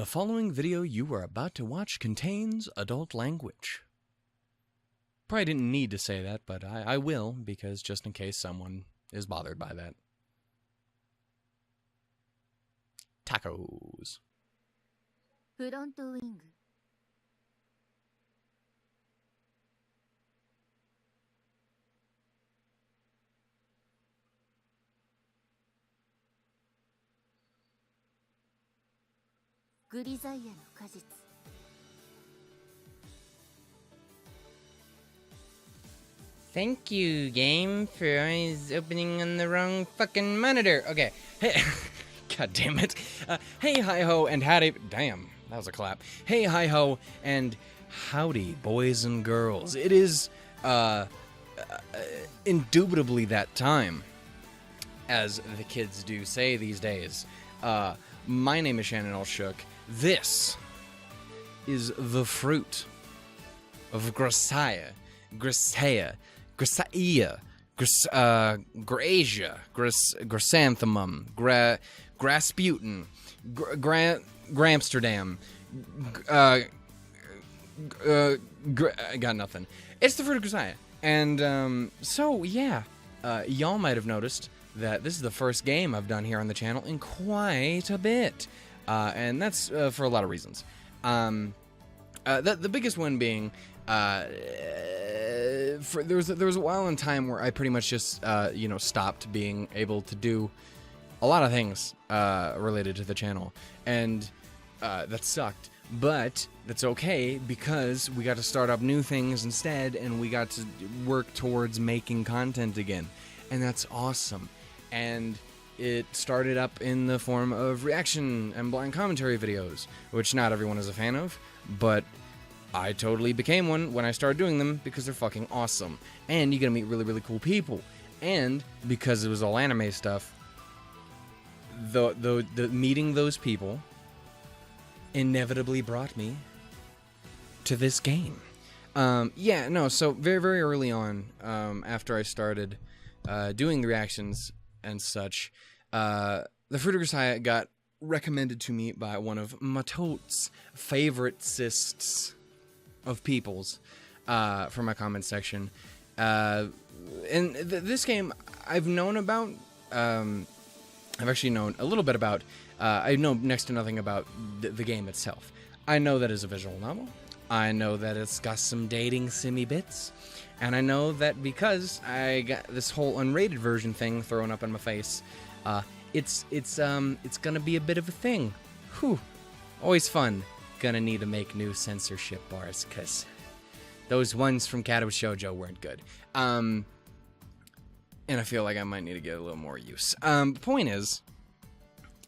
The following video you are about to watch contains adult language. Probably didn't need to say that, but I will, because just in case someone is bothered by that. Tacos. Front wing. Grisaia no kajitsu. Thank you, game, for always opening on the wrong fucking monitor. Okay, hey, god damn it. Hey, hi-ho, and howdy. Damn, that was a clap. Hey, hi-ho, and howdy, boys and girls. It is, indubitably that time, as the kids do say these days. My name is Shannon Alshook. This is the Fruit of Grisaia. Grisaia. Chrysanthemum, Grasputin, Gramsterdam, I got nothing. It's the Fruit of Grisaia. And, so, yeah, y'all might have noticed that this is the first game I've done here on the channel in quite a bit. And that's for a lot of reasons. The biggest one being, there was a while in time where I pretty much just, stopped being able to do a lot of things related to the channel. And that sucked. But that's okay, because we got to start up new things instead, and we got to work towards making content again. And that's awesome. And it started up in the form of reaction and blind commentary videos, which not everyone is a fan of, but I totally became one when I started doing them because they're fucking awesome. And you get to meet really, really cool people. And because it was all anime stuff, the meeting those people inevitably brought me to this game. So very, very early on, after I started doing the reactions and such, the Fruit of Grisaia got recommended to me by one of my totes favorite cysts of people's from my comment section. And this game I've known about. I've actually known a little bit about. I know next to nothing about the game itself. I know that it's a visual novel. I know that it's got some dating simmy bits. And I know that because I got this whole unrated version thing thrown up in my face, it's gonna be a bit of a thing. Whew. Always fun. Gonna need to make new censorship bars, cause those ones from Kato Shoujo weren't good. And I feel like I might need to get a little more use. Point is,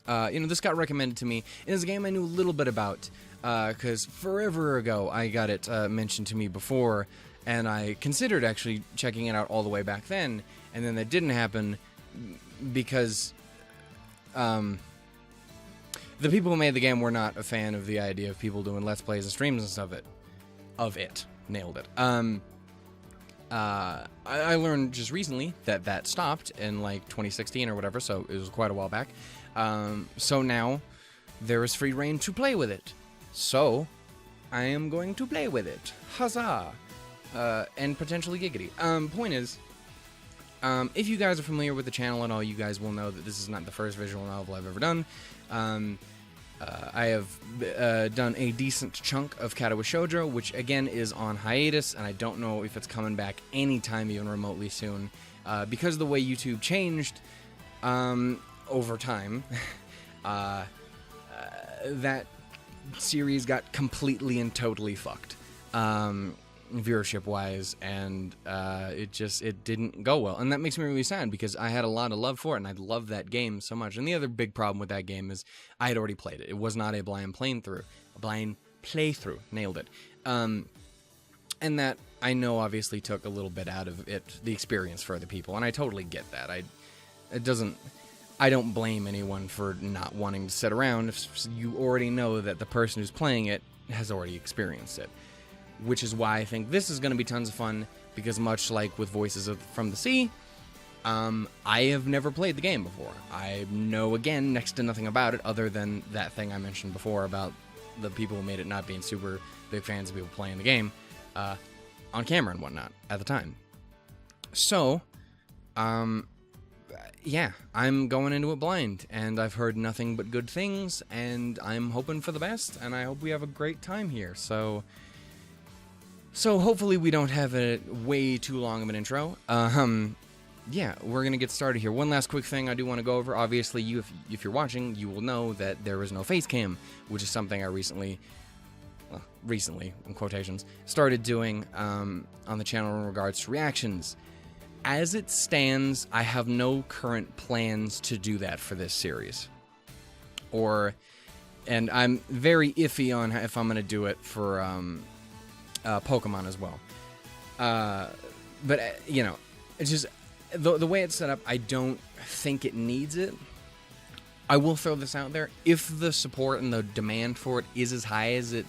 this got recommended to me. It is a game I knew a little bit about, cause forever ago I got it mentioned to me before, and I considered actually checking it out all the way back then, and then that didn't happen because the people who made the game were not a fan of the idea of people doing Let's Plays and streams and stuff of it. Nailed it. I learned just recently that stopped in like 2016 or whatever, so it was quite a while back. So now there is free reign to play with it. So I am going to play with it. Huzzah! And potentially giggity. Point is, if you guys are familiar with the channel at all, you guys will know that this is not the first visual novel I've ever done. I have done a decent chunk of Kato Shoujo, which again is on hiatus, and I don't know if it's coming back anytime even remotely soon, because of the way YouTube changed over time. That series got completely and totally fucked. Viewership wise, and it didn't go well, and that makes me really sad because I had a lot of love for it and I love that game so much. And the other big problem with that game is I had already played it. It was not a blind playthrough. Nailed it. And that I know obviously took a little bit out of it, the experience for other people, and I totally get that. I don't blame anyone for not wanting to sit around if you already know that the person who's playing it has already experienced it. Which is why I think this is going to be tons of fun, because much like with Voices from the Sea, I have never played the game before. I know, again, next to nothing about it other than that thing I mentioned before about the people who made it not being super big fans of people playing the game on camera and whatnot at the time. So, yeah, I'm going into it blind, and I've heard nothing but good things, and I'm hoping for the best, and I hope we have a great time here. So hopefully we don't have a way too long of an intro. Yeah, we're going to get started here. One last quick thing I do want to go over. Obviously, if you're watching, you will know that there is no face cam, which is something I recently, in quotations, started doing on the channel in regards to reactions. As it stands, I have no current plans to do that for this series. And I'm very iffy on if I'm going to do it for Pokemon as well. But, you know, it's just... The way it's set up, I don't think it needs it. I will throw this out there. If the support and the demand for it is as high as it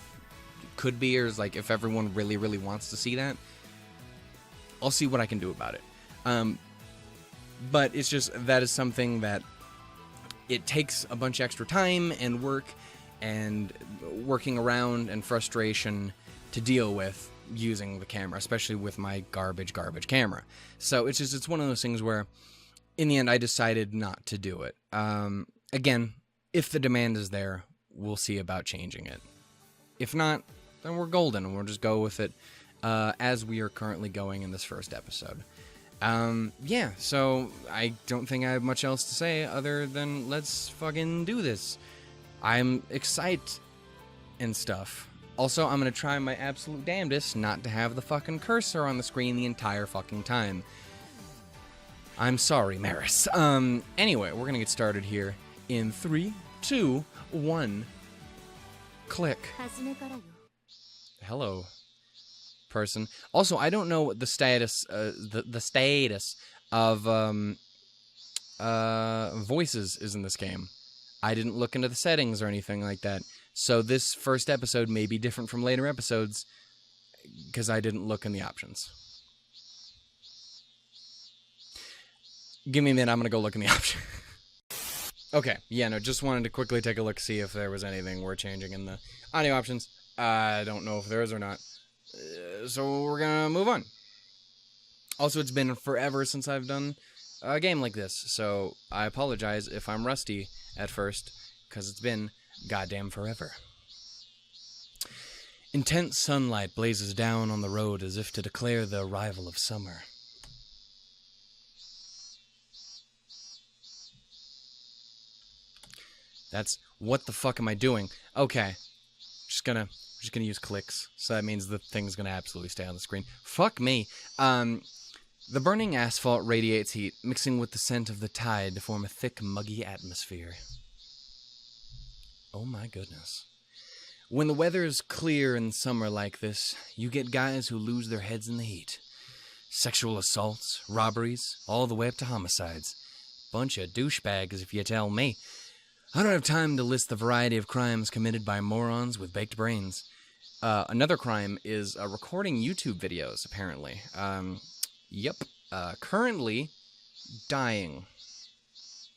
could be, or is like if everyone really, really wants to see that, I'll see what I can do about it. But it's just, that is something that it takes a bunch of extra time and work and working around and frustration to deal with using the camera, especially with my garbage camera. So it's one of those things where in the end I decided not to do it. Again, if the demand is there, we'll see about changing it. If not, then we're golden and we'll just go with it as we are currently going in this first episode. Yeah, so I don't think I have much else to say other than let's fucking do this. I'm excited and stuff. Also, I'm going to try my absolute damnedest not to have the fucking cursor on the screen the entire fucking time. I'm sorry, Maris. Anyway, we're going to get started here in 3, 2, 1. Click. Hello, person. Also, I don't know what the status, the status of voices is in this game. I didn't look into the settings or anything like that. So this first episode may be different from later episodes because I didn't look in the options. Give me a minute, I'm going to go look in the options. Okay, yeah, no, just wanted to quickly take a look, see if there was anything we're changing in the audio options. I don't know if there is or not. So we're going to move on. Also, it's been forever since I've done a game like this, so I apologize if I'm rusty at first, because it's been goddamn forever. Intense sunlight blazes down on the road as if to declare the arrival of summer. That's... what the fuck am I doing? Okay. Just gonna use clicks, so that means the thing's gonna absolutely stay on the screen. Fuck me. The burning asphalt radiates heat, mixing with the scent of the tide to form a thick, muggy atmosphere. Oh my goodness. When the weather's clear in summer like this, you get guys who lose their heads in the heat. Sexual assaults, robberies, all the way up to homicides. Bunch of douchebags, if you tell me. I don't have time to list the variety of crimes committed by morons with baked brains. Another crime is recording YouTube videos, apparently. Yep. Currently dying.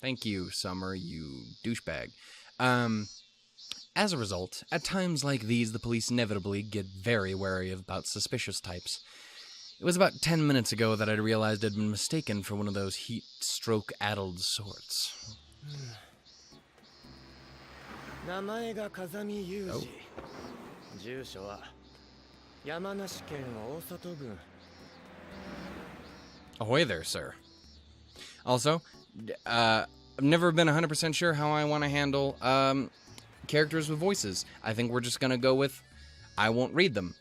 Thank you, Summer, you douchebag. As a result, at times like these, the police inevitably get very wary about suspicious types. It was about 10 minutes ago that I realized I'd been mistaken for one of those heat-stroke-addled sorts. Oh. Ahoy there, sir. Also, I've never been 100% sure how I want to handle characters with voices. I think we're just gonna go with I won't read them.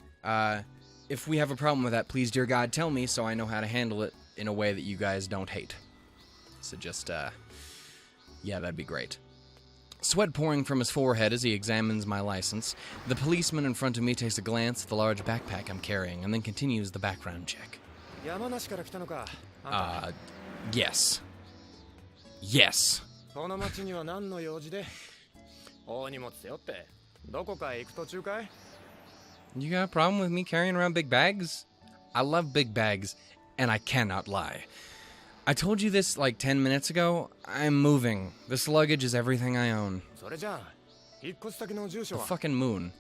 If we have a problem with that, please, dear God, tell me so I know how to handle it in a way that you guys don't hate. So just, yeah, that'd be great. Sweat pouring from his forehead as he examines my license, the policeman in front of me takes a glance at the large backpack I'm carrying and then continues the background check. Yes. Yes. You got a problem with me carrying around big bags? I love big bags, and I cannot lie. I told you this like 10 minutes ago. I'm moving. This luggage is everything I own. The fucking moon.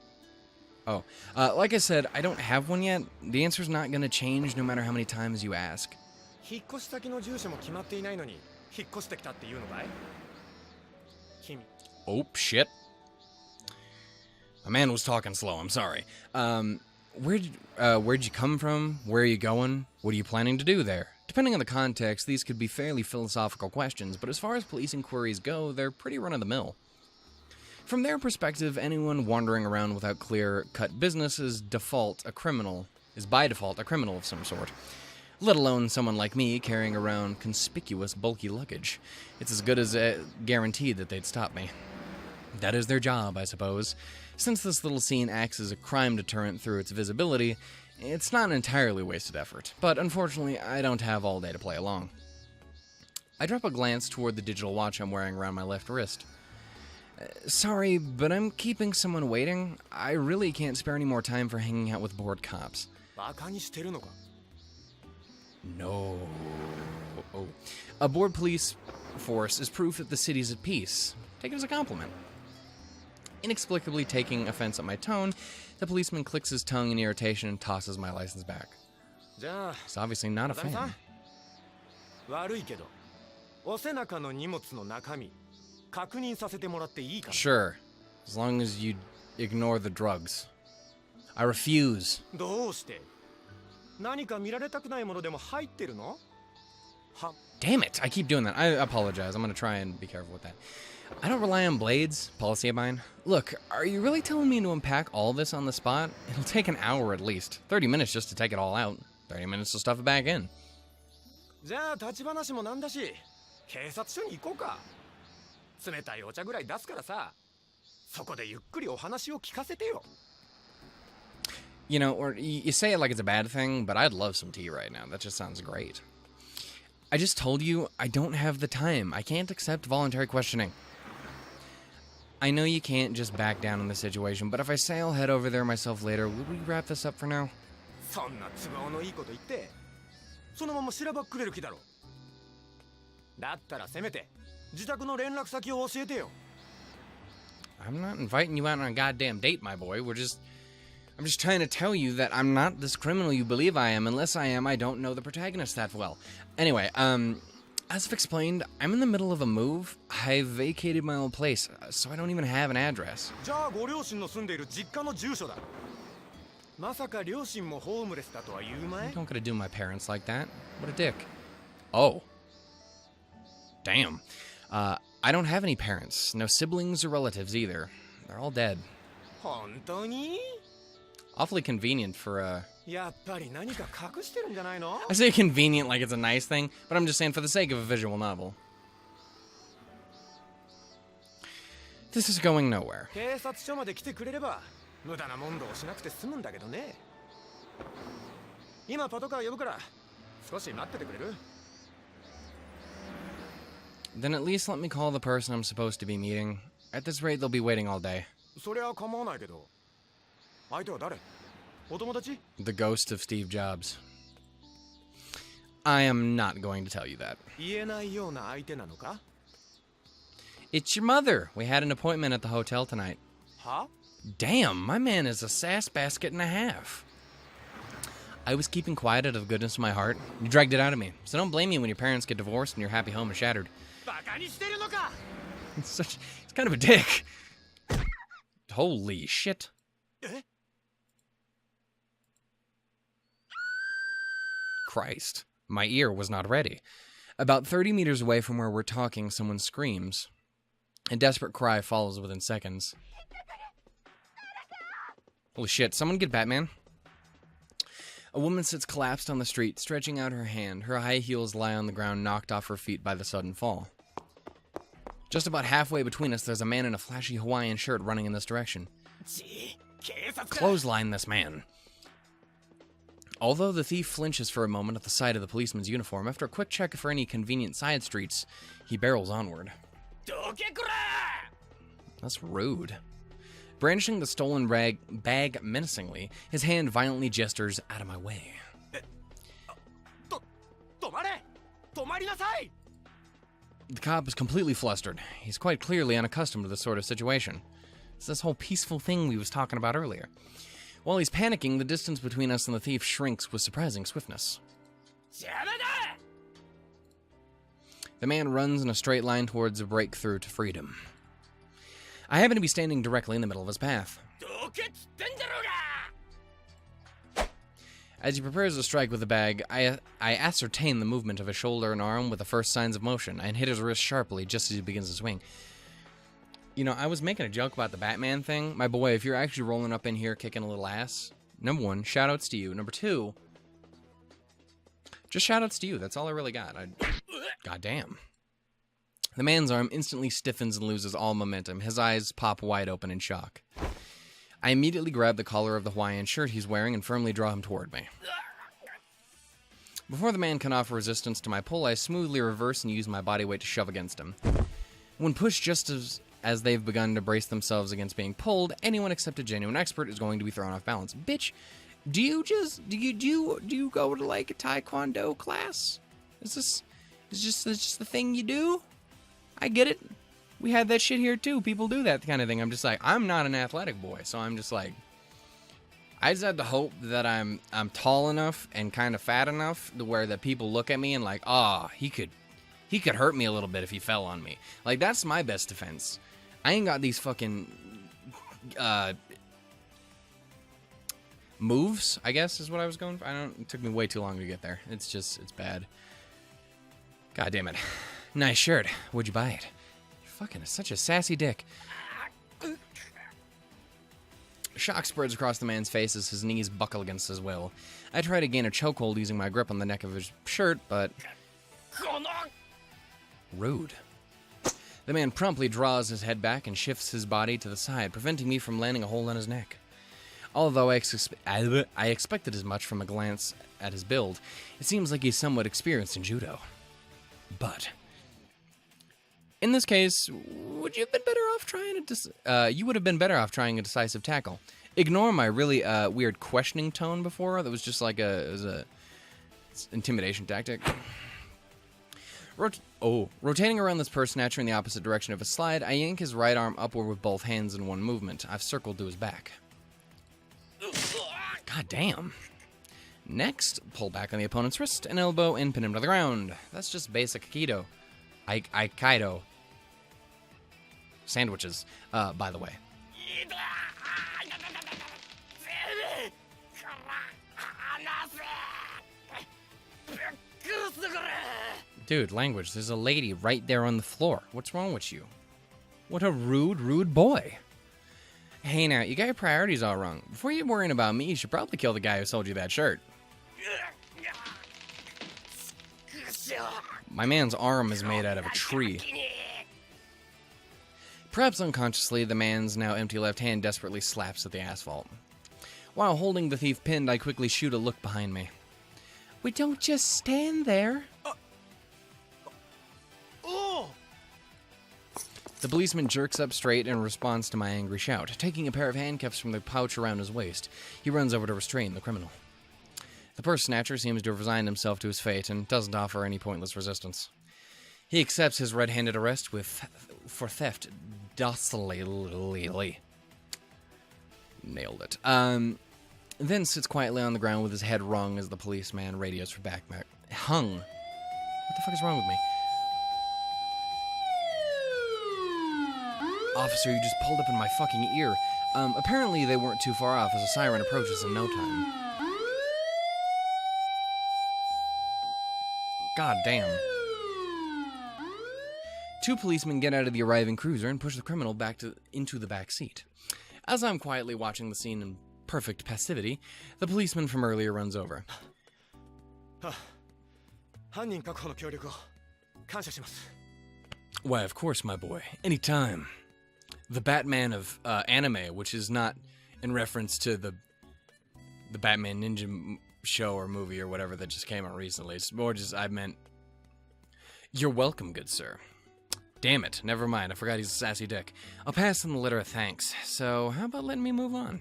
Oh, like I said, I don't have one yet. The answer's not gonna change no matter how many times you ask. Oh, shit. My man was talking slow, I'm sorry. Where'd you come from? Where are you going? What are you planning to do there? Depending on the context, these could be fairly philosophical questions, but as far as police inquiries go, they're pretty run-of-the-mill. From their perspective, anyone wandering around without clear-cut business is by default a criminal of some sort. Let alone someone like me carrying around conspicuous, bulky luggage. It's as good as guaranteed that they'd stop me. That is their job, I suppose. Since this little scene acts as a crime deterrent through its visibility, it's not an entirely wasted effort, but unfortunately, I don't have all day to play along. I drop a glance toward the digital watch I'm wearing around my left wrist. Sorry, but I'm keeping someone waiting. I really can't spare any more time for hanging out with bored cops. No. Oh. A bored police force is proof that the city's at peace. Take it as a compliment. Inexplicably taking offense at my tone, the policeman clicks his tongue in irritation and tosses my license back. He's obviously not a fan. Sure, as long as you ignore the drugs. I refuse. Damn it, I keep doing that. I apologize. I'm gonna try and be careful with that. I don't rely on blades, policy of mine. Look, are you really telling me to unpack all this on the spot? It'll take an hour at least. 30 minutes just to take it all out. 30 minutes to stuff it back in. You know, or you say it like it's a bad thing, but I'd love some tea right now. That just sounds great. I just told you I don't have the time. I can't accept voluntary questioning. I know you can't just back down in the situation, but if I say I'll head over there myself later, will we wrap this up for now? I'm not inviting you out on a goddamn date, my boy. I'm just trying to tell you that I'm not this criminal you believe I am. Unless I am, I don't know the protagonist that well. Anyway, as I've explained, I'm in the middle of a move. I vacated my old place, so I don't even have an address. Don't gotta do my parents like that. What a dick. Oh. Damn. I don't have any parents. No siblings or relatives either. They're all dead. Awfully convenient for I say convenient like it's a nice thing, but I'm just saying for the sake of a visual novel. This is going nowhere. Then at least let me call the person I'm supposed to be meeting. At this rate, they'll be waiting all day. The ghost of Steve Jobs. I am not going to tell you that. It's your mother. We had an appointment at the hotel tonight. Huh? Damn, my man is a sass basket and a half. I was keeping quiet out of the goodness of my heart. You dragged it out of me. So don't blame me when your parents get divorced and your happy home is shattered. He's kind of a dick. Holy shit. Christ. My ear was not ready. About 30 meters away from where we're talking, someone screams. A desperate cry follows within seconds. Holy shit, someone get Batman. A woman sits collapsed on the street, stretching out her hand. Her high heels lie on the ground, knocked off her feet by the sudden fall. Just about halfway between us, there's a man in a flashy Hawaiian shirt running in this direction. Clothesline this man. Although the thief flinches for a moment at the sight of the policeman's uniform, after a quick check for any convenient side streets, he barrels onward. That's rude. Brandishing the stolen bag menacingly, his hand violently gestures out of my way. The cop is completely flustered. He's quite clearly unaccustomed to this sort of situation. It's this whole peaceful thing we was talking about earlier. While he's panicking, the distance between us and the thief shrinks with surprising swiftness. The man runs in a straight line towards a breakthrough to freedom. I happen to be standing directly in the middle of his path. As he prepares to strike with the bag, I ascertain the movement of his shoulder and arm with the first signs of motion, and hit his wrist sharply just as he begins to swing. You know, I was making a joke about the Batman thing. My boy, if you're actually rolling up in here kicking a little ass, number one, shout-outs to you. Number two, just shout-outs to you. That's all I really got. Goddamn. The man's arm instantly stiffens and loses all momentum. His eyes pop wide open in shock. I immediately grab the collar of the Hawaiian shirt he's wearing and firmly draw him toward me. Before the man can offer resistance to my pull, I smoothly reverse and use my body weight to shove against him. When pushed just as they've begun to brace themselves against being pulled, anyone except a genuine expert is going to be thrown off balance. Bitch, do you go to like a taekwondo class? Is this just the thing you do? I get it. We had that shit here too. People do that kind of thing. I'm just like, I'm not an athletic boy, so I'm just like, I just have to hope that I'm tall enough and kind of fat enough to where that people look at me and like, he could hurt me a little bit if he fell on me. Like, that's my best defense. I ain't got these fucking moves, I guess is what I was going for. It took me way too long to get there. It's bad. God damn it. Nice shirt. Where'd you buy it? You're fucking such a sassy dick. Shock spreads across the man's face as his knees buckle against his will. I try to gain a chokehold using my grip on the neck of his shirt, but... rude. The man promptly draws his head back and shifts his body to the side, preventing me from landing a hold on his neck. Although I expected as much from a glance at his build, it seems like he's somewhat experienced in judo. But... in this case, would you have been better off trying you would have been better off trying a decisive tackle. Ignore my really weird questioning tone before. That was just like an intimidation tactic. Rotating around this purse snatcher in the opposite direction of his slide, I yank his right arm upward with both hands in one movement. I've circled to his back. God damn. Next, pull back on the opponent's wrist and elbow and pin him to the ground. That's just basic Aikido. Aikido. Sandwiches, by the way. Dude, language. There's a lady right there on the floor. What's wrong with you? What a rude boy. Hey now, you got your priorities all wrong. Before you're worrying about me, you should probably kill the guy who sold you that shirt. My man's arm is made out of a tree. Perhaps unconsciously, the man's now empty left hand desperately slaps at the asphalt. While holding the thief pinned, I quickly shoot a look behind me. We don't just stand there. The policeman jerks up straight in response to my angry shout. Taking a pair of handcuffs from the pouch around his waist, he runs over to restrain the criminal. The purse snatcher seems to have resigned himself to his fate and doesn't offer any pointless resistance. He accepts his red-handed arrest for theft docilely. Nailed it. Then sits quietly on the ground with his head wrung as the policeman radios for backup. Hung. What the fuck is wrong with me? Officer, you just pulled up in my fucking ear. Apparently they weren't too far off as a siren approaches in no time. God damn. Two policemen get out of the arriving cruiser and push the criminal into the back seat. As I'm quietly watching the scene in perfect passivity, the policeman from earlier runs over. Why, of course, my boy. Anytime. The Batman of anime, which is not in reference to the Batman Ninja show or movie or whatever that just came out recently. It's more just, I meant, you're welcome, good sir. Damn it, never mind, I forgot he's a sassy dick. I'll pass him the letter of thanks, so how about letting me move on?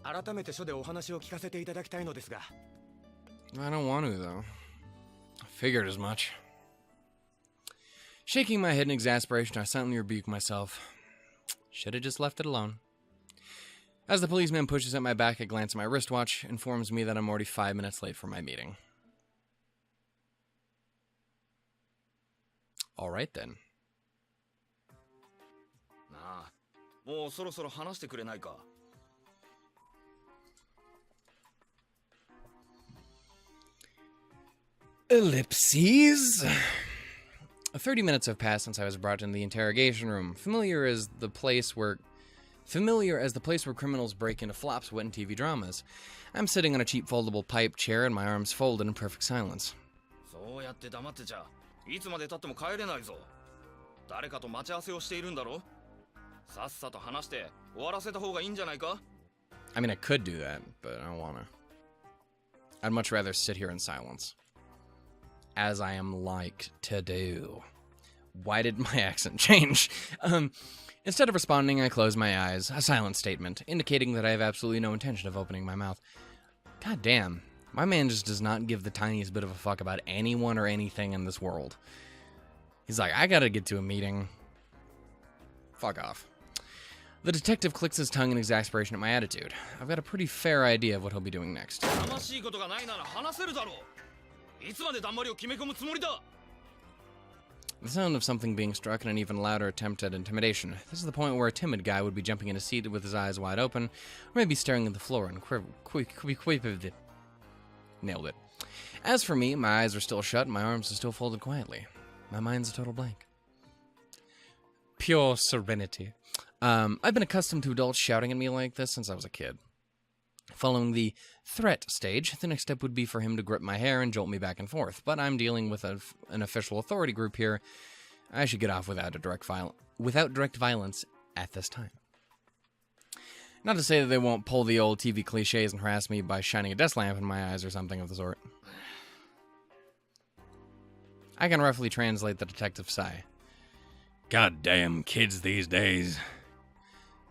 改めて署でお話を聞かせていただきたいのですが。 I don't want to, though. I figured as much. Shaking my head in exasperation, I silently rebuke myself. Should have just left it alone. As the policeman pushes at my back, I glance at my wristwatch, informs me that I'm already 5 minutes late for my meeting. Alright then. なあ、もうそろそろ話してくれないか。 Ellipses? 30 minutes have passed since I was brought into the interrogation room, familiar as the place where criminals break into flops wet in TV dramas. I'm sitting on a cheap foldable pipe chair and my arms folded in perfect silence. そうやって黙ってちゃいつまで経っても帰れないぞ。誰かと待ち合わせをしているんだろ。さっさと話して終わらせた方がいいんじゃないか。 I mean, I could do that, but I don't wanna. I'd much rather sit here in silence. As I am like to do. Why did my accent change? Instead of responding, I close my eyes, a silent statement, indicating that I have absolutely no intention of opening my mouth. God damn, my man just does not give the tiniest bit of a fuck about anyone or anything in this world. He's like, I gotta get to a meeting. Fuck off. The detective clicks his tongue in exasperation at my attitude. I've got a pretty fair idea of what he'll be doing next. The sound of something being struck and an even louder attempt at intimidation. This is the point where a timid guy would be jumping in a seat with his eyes wide open, or maybe staring at the floor and nailed it. As for me, my eyes are still shut and my arms are still folded quietly. My mind's a total blank. Pure serenity. I've been accustomed to adults shouting at me like this since I was a kid. Following the threat stage, the next step would be for him to grip my hair and jolt me back and forth, but I'm dealing with an official authority group here. I should get off without direct violence at this time. Not to say that they won't pull the old TV cliches and harass me by shining a desk lamp in my eyes or something of the sort. I can roughly translate the detective's sigh. Goddamn kids these days.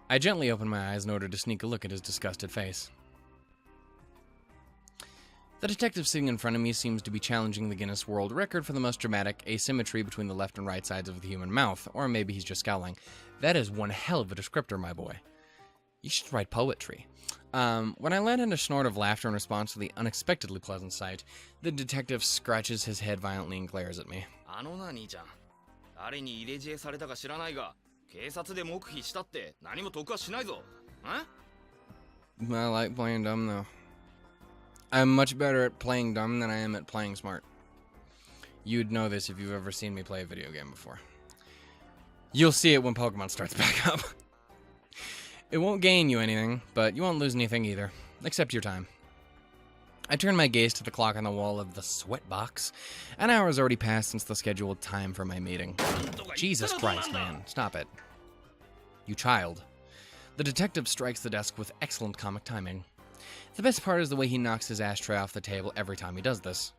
I gently open my eyes in order to sneak a look at his disgusted face. The detective sitting in front of me seems to be challenging the Guinness World Record for the most dramatic asymmetry between the left and right sides of the human mouth, or maybe he's just scowling. That is one hell of a descriptor, my boy. You should write poetry. When I let in a snort of laughter in response to the unexpectedly pleasant sight, the detective scratches his head violently and glares at me. I like playing dumb, though. I'm much better at playing dumb than I am at playing smart. You'd know this if you've ever seen me play a video game before. You'll see it when Pokemon starts back up. It won't gain you anything, but you won't lose anything either, except your time. I turn my gaze to the clock on the wall of the sweat box. An hour has already passed since the scheduled time for my meeting. Jesus Christ, man. Stop it. You child. The detective strikes the desk with excellent comic timing. The best part is the way he knocks his ashtray off the table every time he does this.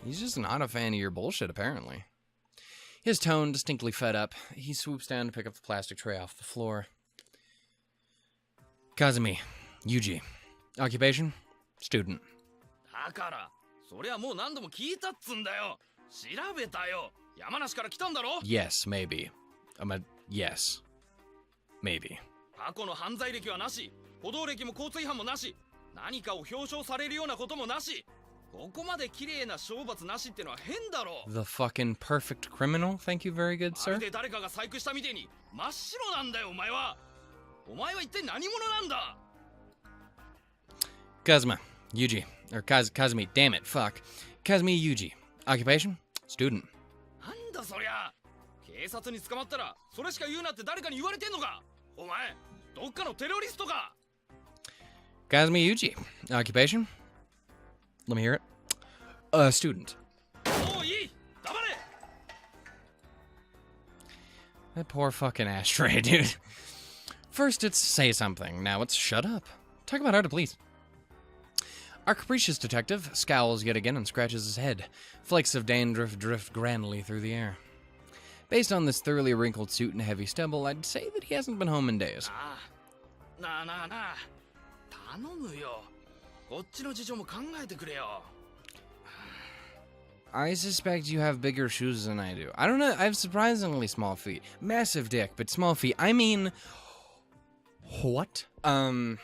He's just not a fan of your bullshit, apparently. His tone distinctly fed up. He swoops down to pick up the plastic tray off the floor. Kazumi, Yuuji. Occupation? Student. Yes, maybe. Yes. Maybe. The fucking perfect criminal? Thank you, very good, sir. Kazuma, Yuuji. Or Kazumi, damn it, fuck. Kazumi Yuuji. Occupation? Student. Kazumi Yuuji. Occupation? Let me hear it. Student. That poor fucking ashtray, dude. First it's say something, now it's shut up. Talk about art, please. Our capricious detective scowls yet again and scratches his head. Flakes of dandruff drift grandly through the air. Based on this thoroughly wrinkled suit and heavy stubble, I'd say that he hasn't been home in days. なあなあなあ頼むよこっちの事情も考えてくれよ I suspect you have bigger shoes than I do. I don't know, I have surprisingly small feet. Massive dick, but small feet. I mean... What? Another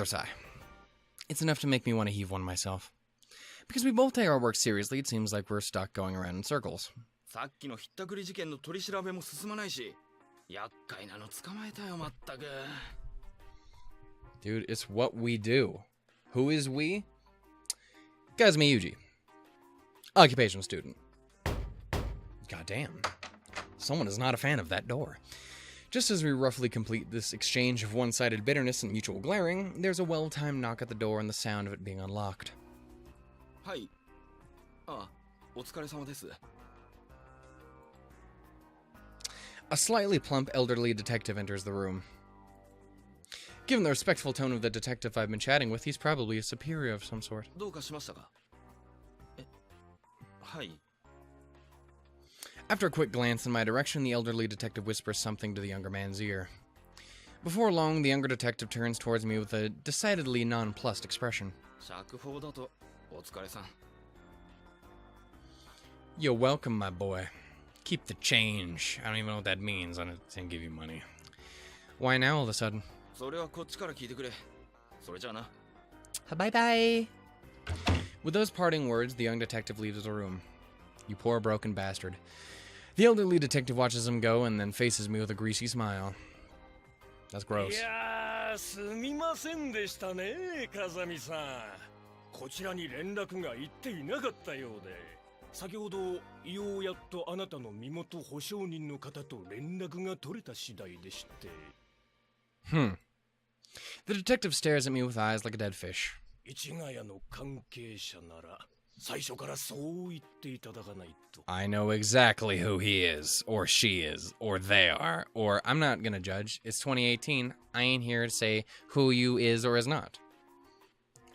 sigh. It's enough to make me want to heave one myself. Because we both take our work seriously, it seems like we're stuck going around in circles. さっきのひったくり事件の取り調べも進まないし厄介なの捕まえたよまったく Dude, it's what we do. Who is we? Guys, me Yuuji. Occupation student. Goddamn. Someone is not a fan of that door. Just as we roughly complete this exchange of one-sided bitterness and mutual glaring, there's a well-timed knock at the door and the sound of it being unlocked. はいあお疲れ様です A slightly plump elderly detective enters the room. Given the respectful tone of the detective I've been chatting with, he's probably a superior of some sort. どうかしましたかはい After a quick glance in my direction, the elderly detective whispers something to the younger man's ear. Before long, the younger detective turns towards me with a decidedly nonplussed expression. 釈放だとお疲れさん You're welcome, my boy. Keep the change. I don't even know what that means. I didn't give you money. Why now all of a sudden? それはこっちから聞いてくれそれじゃあな Bye-bye. With those parting words, the young detective leaves the room. You poor broken bastard. The elderly detective watches him go and then faces me with a greasy smile. That's gross. いやーすみませんでしたね風見さんこちらに連絡が行っていなかったようで先ほどようやっとあなたの身元保証人の方と連絡が取れた次第でして The detective stares at me with eyes like a dead fish. 市ヶ谷の関係者なら最初からそう言っていただかないと I know exactly who he is, or she is, or they are, or I'm not gonna judge. It's 2018. I ain't here to say who you is or is not.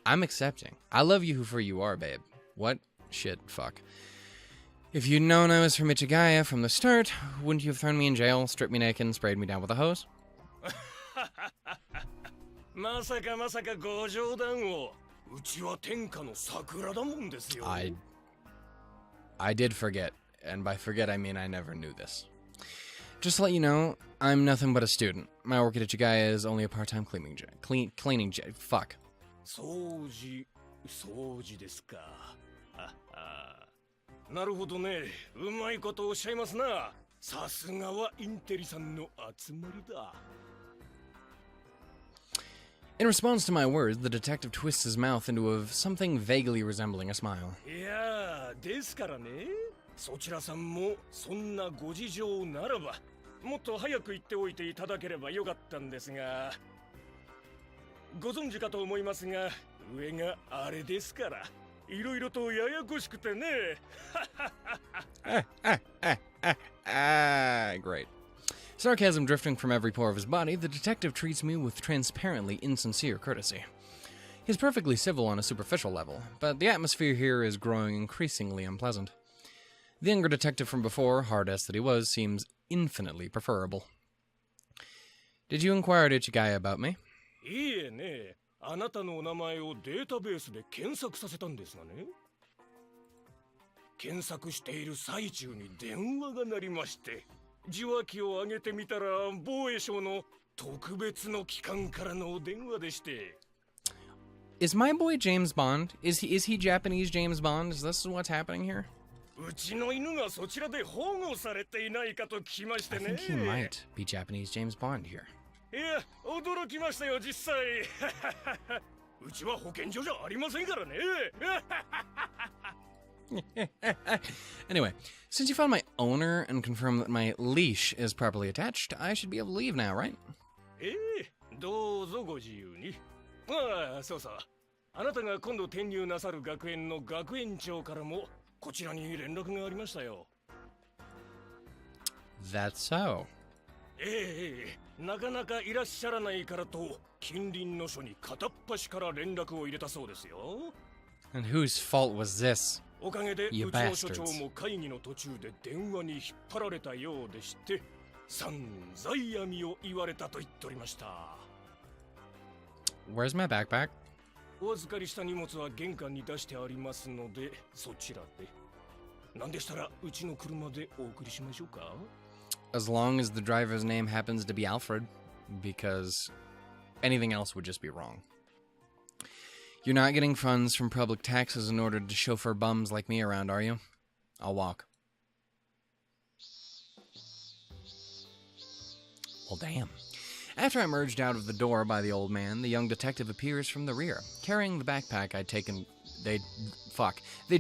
I'm accepting. I love you for you are, babe. What? Shit, fuck. If you'd known I was from Ichigaya from the start, wouldn't you have thrown me in jail, stripped me naked, and sprayed me down with a hose? まさかまさかご冗談をうちは天下の桜だもんですよ I did forget, and by forget I mean I never knew this. Just to let you know, I'm nothing but a student. My work at Ichigaya is only a part-time cleaning fuck. 掃除ですかなるほどねうまいことおっしゃいますなさすがはインテリさんの集まりだ In response to my words, the detective twists his mouth into something vaguely resembling a smile. いやですからねそちらさんもそんなご事情ならばもっと早く言っておいていただければよかったんですがご存知かと思いますが上があれですからいろいろとややこしくてね Great. Sarcasm drifting from every pore of his body, the detective treats me with transparently insincere courtesy. He's perfectly civil on a superficial level, but the atmosphere here is growing increasingly unpleasant. The younger detective from before, hard-ass that he was, seems infinitely preferable. Did you inquire to Ichigaya about me? いいえねあなたのお名前をデータベースで検索させたんですがね検索している最中に電話が鳴りまして受話器を上げてみたら防衛省の特別の機関からのお電話でして Is my boy James Bond? Is he Japanese James Bond? Is this what's happening here? うちの犬がそちらで保護されていないかと聞きまして I ね think he might be Japanese James Bond here. いや驚きましたよ実際うちは保健所じゃありませんからね Anyway, since you found my owner and confirmed that my leash is properly attached, I should be able to leave now, right? どうぞご自由にああそうそうあなたが今度転入なさる学園の学園長からもこちらに連絡がありましたよ That's so. なかなかいらっしゃらないからと近隣の署に片っ端から連絡を入れたそうですよ And whose fault was this? おかげでうち You の所 bastards. 長も会議の途中で電話に引っ張られたようでして、散々闇を言われたと言っておりました。Where's my backpack? お預かりした荷物は玄関に出してありますので、そちらで。なんでしたらうちの車でお送りしましょうか? As long as the driver's name happens to be Alfred, because anything else would just be wrong. You're not getting funds from public taxes in order to chauffeur bums like me around, are you? I'll walk. Well, damn. After I emerged out of the door by the old man, the young detective appears from the rear, carrying the backpack they'd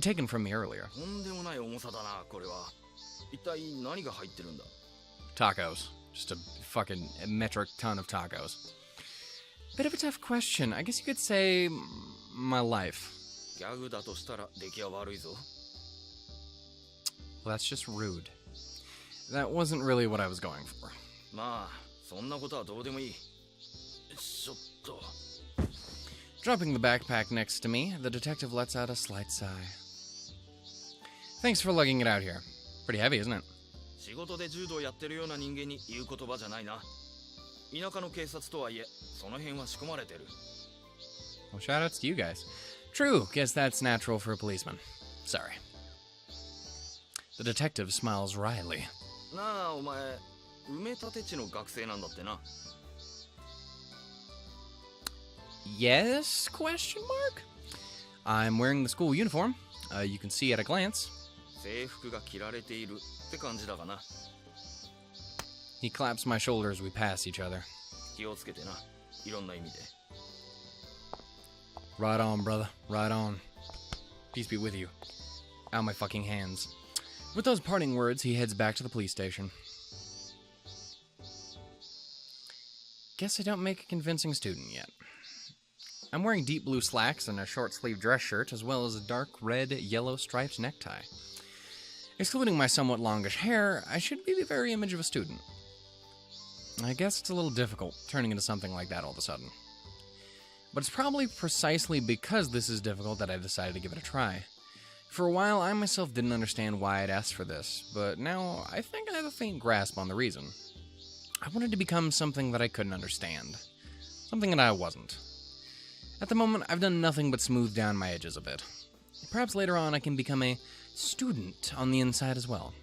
taken from me earlier. とんでもない重さだな、これは。一体何が入ってるんだ? Tacos. Just a fucking metric ton of tacos. Bit of a tough question. I guess you could say my life. ギャグだとしたら出来は悪いぞ。 Well, that's just rude. That wasn't really what I was going for. まあ、そんなことはどうでもいい。ちょっと。 Dropping the backpack next to me, the detective lets out a slight sigh. Thanks for lugging it out here. Pretty heavy, isn't it? 仕事で柔道やってるような人間に言う言葉じゃないな。田舎の警察とはいえ、その辺は仕込まれてる。 Well, shoutouts to you guys. True, guess that's natural for a policeman. Sorry. The detective smiles wryly. なあ、お前、埋め立て地の学生なんだってな。 Yes? Question mark? I'm wearing the school uniform. You can see at a glance. 制服が着られているって感じだがな。 He claps my shoulder as we pass each other. 気をつけてな。いろんな意味で。 Right on, brother. Right on. Peace be with you. Out my fucking hands. With those parting words, he heads back to the police station. Guess I don't make a convincing student yet. I'm wearing deep blue slacks and a short-sleeved dress shirt, as well as a dark red, yellow striped necktie. Excluding my somewhat longish hair, I should be the very image of a student. I guess it's a little difficult, turning into something like that all of a sudden. But it's probably precisely because this is difficult that I decided to give it a try. For a while, I myself didn't understand why I'd asked for this, but now I think I have a faint grasp on the reason. I wanted to become something that I couldn't understand. Something that I wasn't. At the moment, I've done nothing but smooth down my edges a bit. Perhaps later on I can become a student on the inside as well.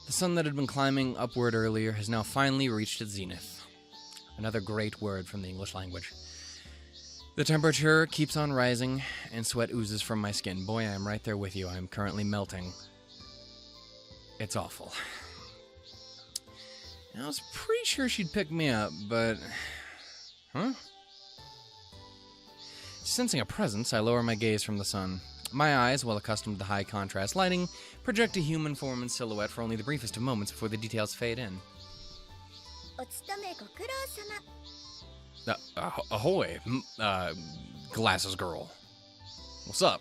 The sun that had been climbing upward earlier has now finally reached its zenith. Another great word from the English language. The temperature keeps on rising, and sweat oozes from my skin. Boy, I am right there with you. I am currently melting. It's awful. I was pretty sure she'd pick me up, but... Huh? Sensing a presence, I lower my gaze from the sun. My eyes, well accustomed to high contrast lighting, project a human form and silhouette for only the briefest of moments before the details fade in. Ahoy, glasses girl. What's up?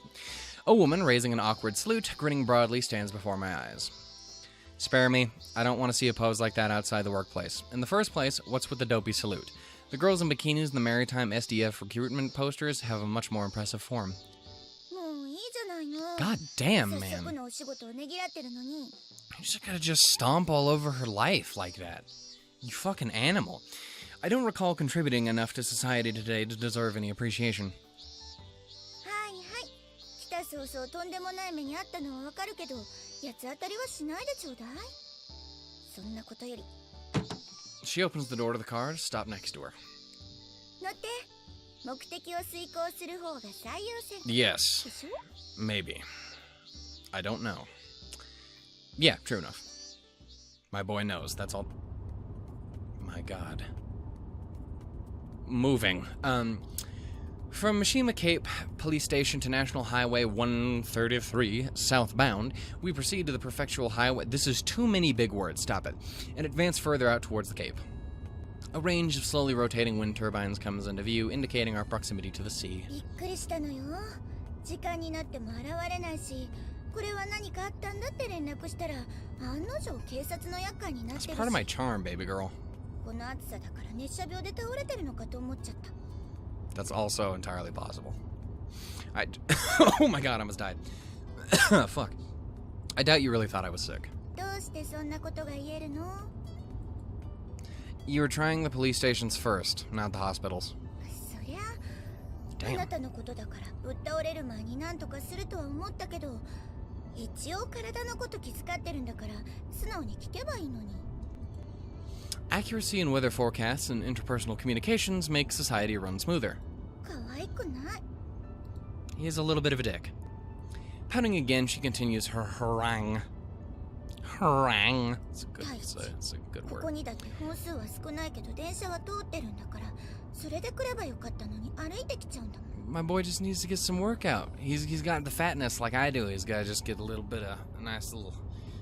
A woman, raising an awkward salute, grinning broadly, stands before my eyes. Spare me. I don't want to see a pose like that outside the workplace. In the first place, what's with the dopey salute? The girls in bikinis in the maritime SDF recruitment posters have a much more impressive form. God damn, man. You just gotta just stomp all over her life like that. You fucking animal. I don't recall contributing enough to society today to deserve any appreciation. She opens the door to the car to stop next to her. Yes. Maybe. I don't know. Yeah, true enough. My boy knows, that's all. My god. Moving. From Mishima Cape Police Station to National Highway 133, southbound, we proceed to the Prefectural Highway. This is too many big words, stop it. And advance further out towards the Cape. A range of slowly rotating wind turbines comes into view, indicating our proximity to the sea. It's part of my charm, baby girl. That's also entirely possible. Oh my god, I almost died. Fuck. I doubt you really thought I was sick. どうしてそんなことが言えるの? You were trying the police stations first, not the hospitals. そりゃあ Damn. なたのことだからぶっ倒れる前に何とかするとは思ったけど、一応体のこと気遣ってるんだから素直に聞けばいいのに。 Accuracy in weather forecasts and interpersonal communications make society run smoother. 可愛くない。 He is a little bit of a dick. Pouting again, she continues her harangue. Harangue. It's a good こ word. こにだって本数は少ないけど電車は通ってるんだから、それで来ればよかったのに歩いてきちゃうんだもん。 My boy just needs to get some workout. He's got the fatness like I do. He's got to just get a little bit of a nice little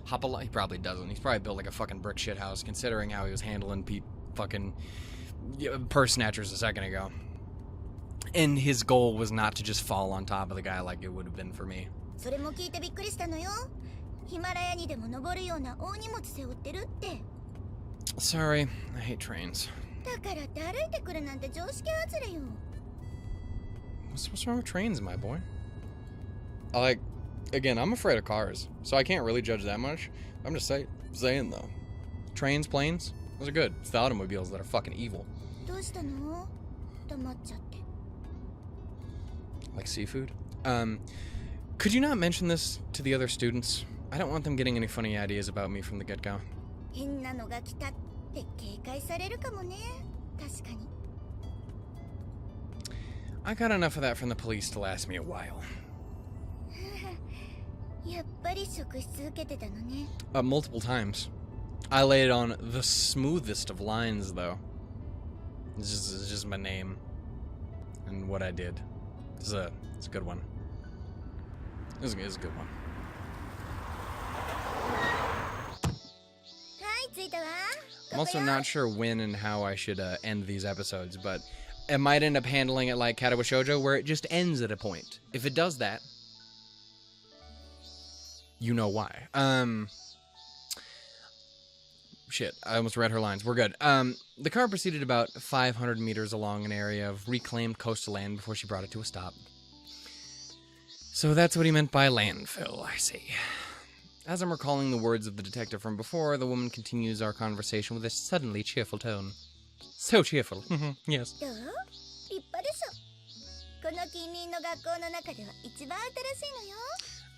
hop a. He probably doesn't. He's probably built like a fucking brick shit house, considering how he was handling fucking purse snatchers a second ago. And his goal was not to just fall on top of the guy like it would have been for me. それも聞いてびっくりしたのよ。ヒマラヤにでも登るような大荷物背負ってるって。 Sorry, I hate trains. だからって歩いてくるなんて常識外れよ。 What's wrong with trains, my boy? Again, I'm afraid of cars, so I can't really judge that much. I'm just saying though. Trains, planes, those are good. It's the automobiles that are fucking evil. どうしたの? 黙っちゃって。 Like seafood? Could you not mention this to the other students? I don't want them getting any funny ideas about me from the get-go. 変なのが来たって警戒されるかもね。確かに。 I got enough of that from the police to last me a while. やっぱり職質受けてたのね。 Multiple times. I laid on the smoothest of lines, though. It's just my name and what I did. It's a good one. It's a good one. はい、着いたわ。 I'm also not sure when and how I should end these episodes, but it might end up handling it like Katawa Shoujo, where it just ends at a point. If it does that, you know why. Shit, I almost read her lines. We're good. The car proceeded about 500 meters along an area of reclaimed coastal land before she brought it to a stop. So that's what he meant by landfill, I see. As I'm recalling the words of the detective from before, the woman continues our conversation with a suddenly cheerful tone. So cheerful. Yes. どう? 立派でしょ。この近隣の学校の中では一番新しいのよ。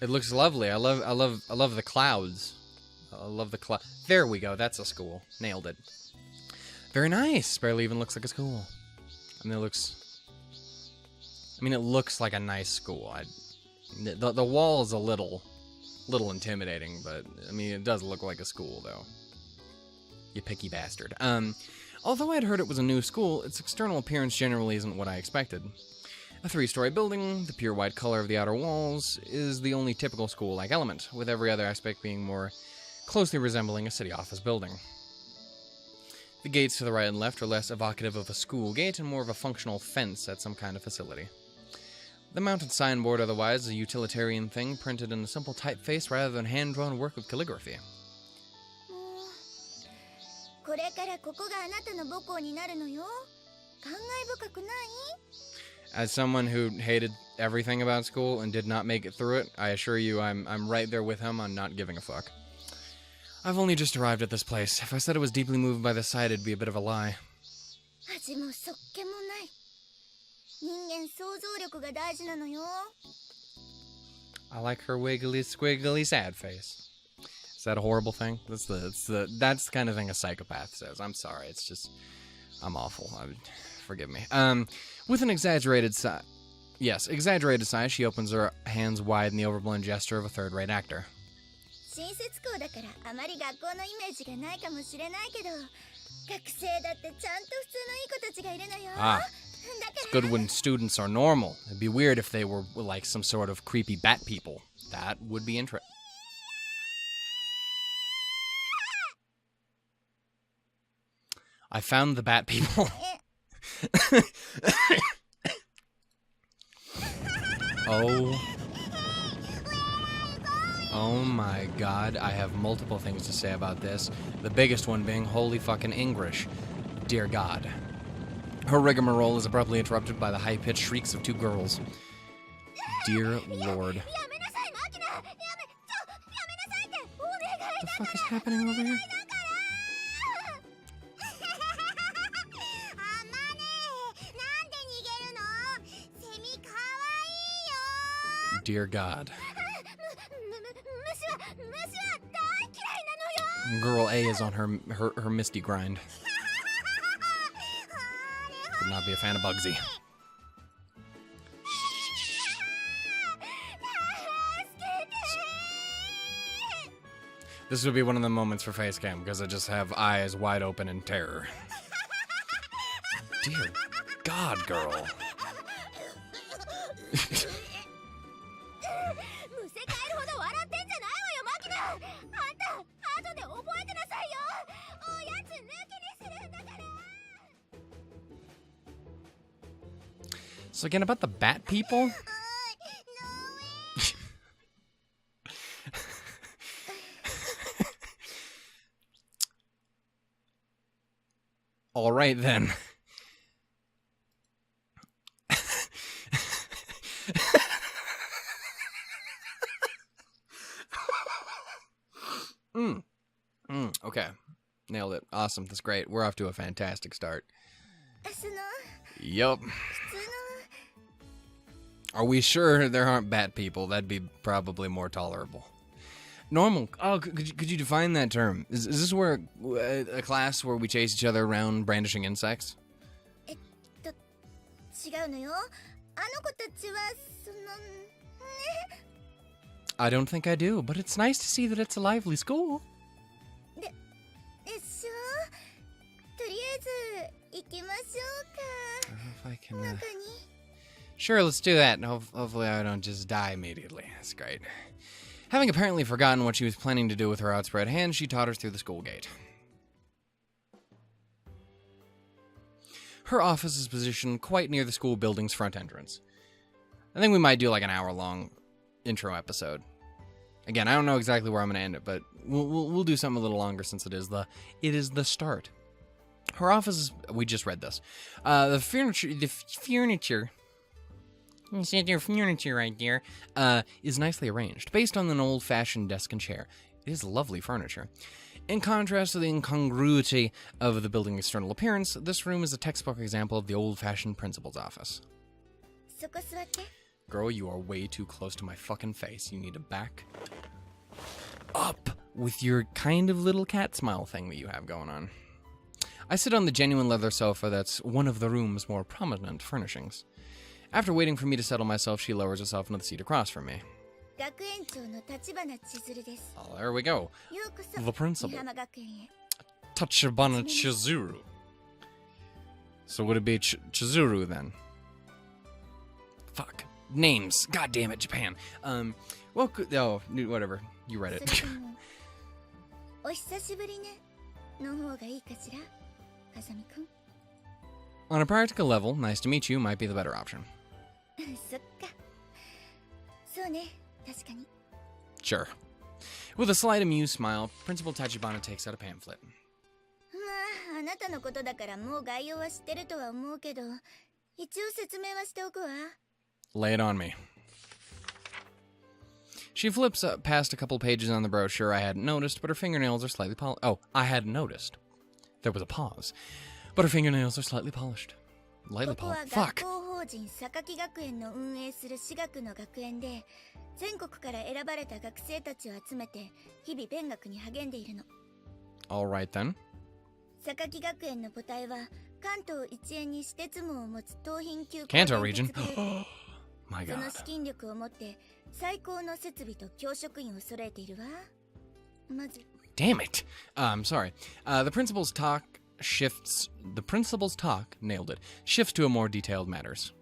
It looks lovely. I love the clouds. I love the cloud. There we go. That's a school. Nailed it. Very nice. Barely even looks like a school. I mean, it looks like a nice school. The wall is a little intimidating, but I mean, it does look like a school, though. You picky bastard. Although I'd heard it was a new school, its external appearance generally isn't what I expected. A 3-story building, the pure white color of the outer walls is the only typical school-like element, with every other aspect being more closely resembling a city office building. The gates to the right and left are less evocative of a school gate and more of a functional fence at some kind of facility. The mounted signboard otherwise is a utilitarian thing printed in a simple typeface rather than hand-drawn work of calligraphy. これからここがあなたの母校になるのよ。感慨深くない? As someone who hated everything about school and did not make it through it, I assure you I'm right there with him on not giving a fuck. I've only just arrived at this place. If I said I was deeply moved by the sight, it'd be a bit of a lie. 味もそっけもない。人間想像力が大事なのよ。 I like her wiggly squiggly sad face. Is that a horrible thing? That's the kind of thing a psychopath says. I'm sorry. It's just I'm awful. Forgive me. With an exaggerated sigh, she opens her hands wide in the overblown gesture of a third-rate actor. 新設校だからあまり学校のイメージがないかもしれないけど、学生だってちゃんと普通のいい子たちがいるのよ。 It's good when students are normal. It'd be weird if they were like some sort of creepy bat people. That would be interesting. I found the bat people. Oh my god, I have multiple things to say about this. The biggest one being holy fucking English. Dear God. Her rigmarole is abruptly interrupted by the high-pitched shrieks of two girls. Dear Lord. the fuck is happening over here? Dear God. Girl A is on her Misty grind. Would not be a fan of Bugsy. This would be one of the moments for Facecam, because I just have eyes wide open in terror. Dear God, girl. So again, about the bat people? All right, then. Okay. Nailed it. Awesome. That's great. We're off to a fantastic start. Yup. Are we sure there aren't bat people? That'd be probably more tolerable. Normal. Oh, could you define that term? Is this where a class where we chase each other around brandishing insects? I don't think I do, but it's nice to see that it's a lively school. If I can, Sure, let's do that, and hopefully I don't just die immediately. That's great. Having apparently forgotten what she was planning to do with her outspread hand, she totters through the school gate. Her office is positioned quite near the school building's front entrance. I think we might do like an hour-long intro episode. Again, I don't know exactly where I'm going to end it, but we'll do something a little longer since it is the start. Her office is... We just read this. The furniture... You said your furniture right there, is nicely arranged, based on an old-fashioned desk and chair. It is lovely furniture. In contrast to the incongruity of the building's external appearance, this room is a textbook example of the old-fashioned principal's office. Girl, you are way too close to my fucking face. You need to back up with your kind of little cat smile thing that you have going on. I sit on the genuine leather sofa that's one of the room's more prominent furnishings. After waiting for me to settle myself, she lowers herself into the seat across from me. Oh, there we go. The principal. Tachibana Chizuru. So would it be Chizuru then? Fuck. Names. God damn it, Japan. Well, oh, whatever. You read it. On a practical level, nice to meet you might be the better option. Sure. With a slight amused smile, Principal Tachibana takes out a pamphlet. Lay it on me. She flips up past a couple pages on the brochure I hadn't noticed, but her fingernails are slightly polished. Oh, I hadn't noticed. There was a pause. But her fingernails are slightly polished. Lightly polished. Fuck. Alright then. Kanto region? My god. Damn it. I'm sorry. The principal's talk, nailed it, shifts to a more detailed matters.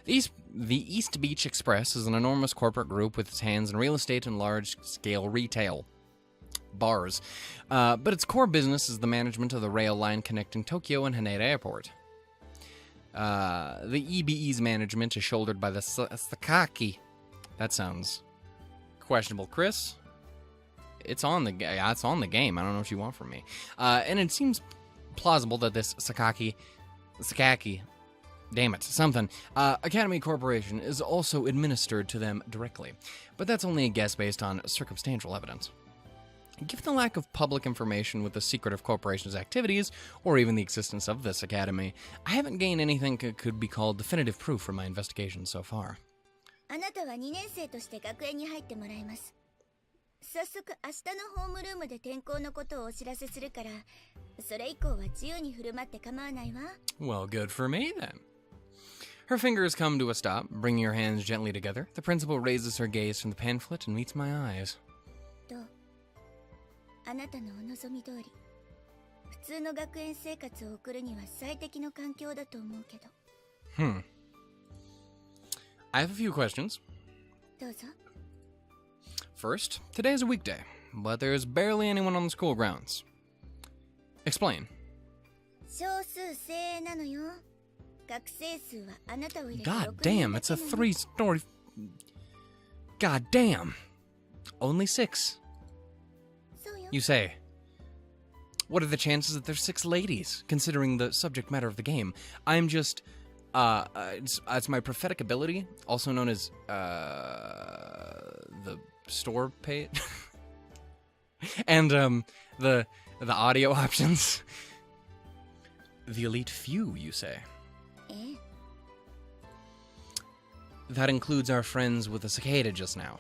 The East Beach Express is an enormous corporate group with its hands in real estate and large-scale retail. Bars. But its core business is the management of the rail line connecting Tokyo and Haneda Airport. The EBE's management is shouldered by the Sachi. That sounds questionable, Chris. It's on the game. I don't know what you want from me. And it seems plausible that this Sakaki, damn it, something, Academy Corporation is also administered to them directly. But that's only a guess based on circumstantial evidence. Given the lack of public information with the secret of corporation's activities, or even the existence of this academy, I haven't gained anything that could be called definitive proof from my investigation so far. あなたは2年生として学園に入ってもらいます。早速明日のホームルームで転校のことをお知らせするから、それ以降は自由に振る舞って構わないわ。Well, good for me then. Her fingers come to a stop, bringing her hands gently together. The principal raises her gaze from the pamphlet and meets my eyes. どう？あなたのお望み通り、普通の学園生活を送るには最適の環境だと思うけど。I have a few questions. どうぞ。First, today is a weekday, but there's barely anyone on the school grounds. Explain. 少数精鋭なのよ。学生数はあなたを入れて God 6人 damn, だ it's け a なの。 three-story... God damn. Only 6. そうよ。 You say. What are the chances that there's 6 ladies, considering the subject matter of the game? I'm just... it's my prophetic ability, also known as, the store page. And, the audio options. The elite few, you say? ええ。 That includes our friends with the cicada just now.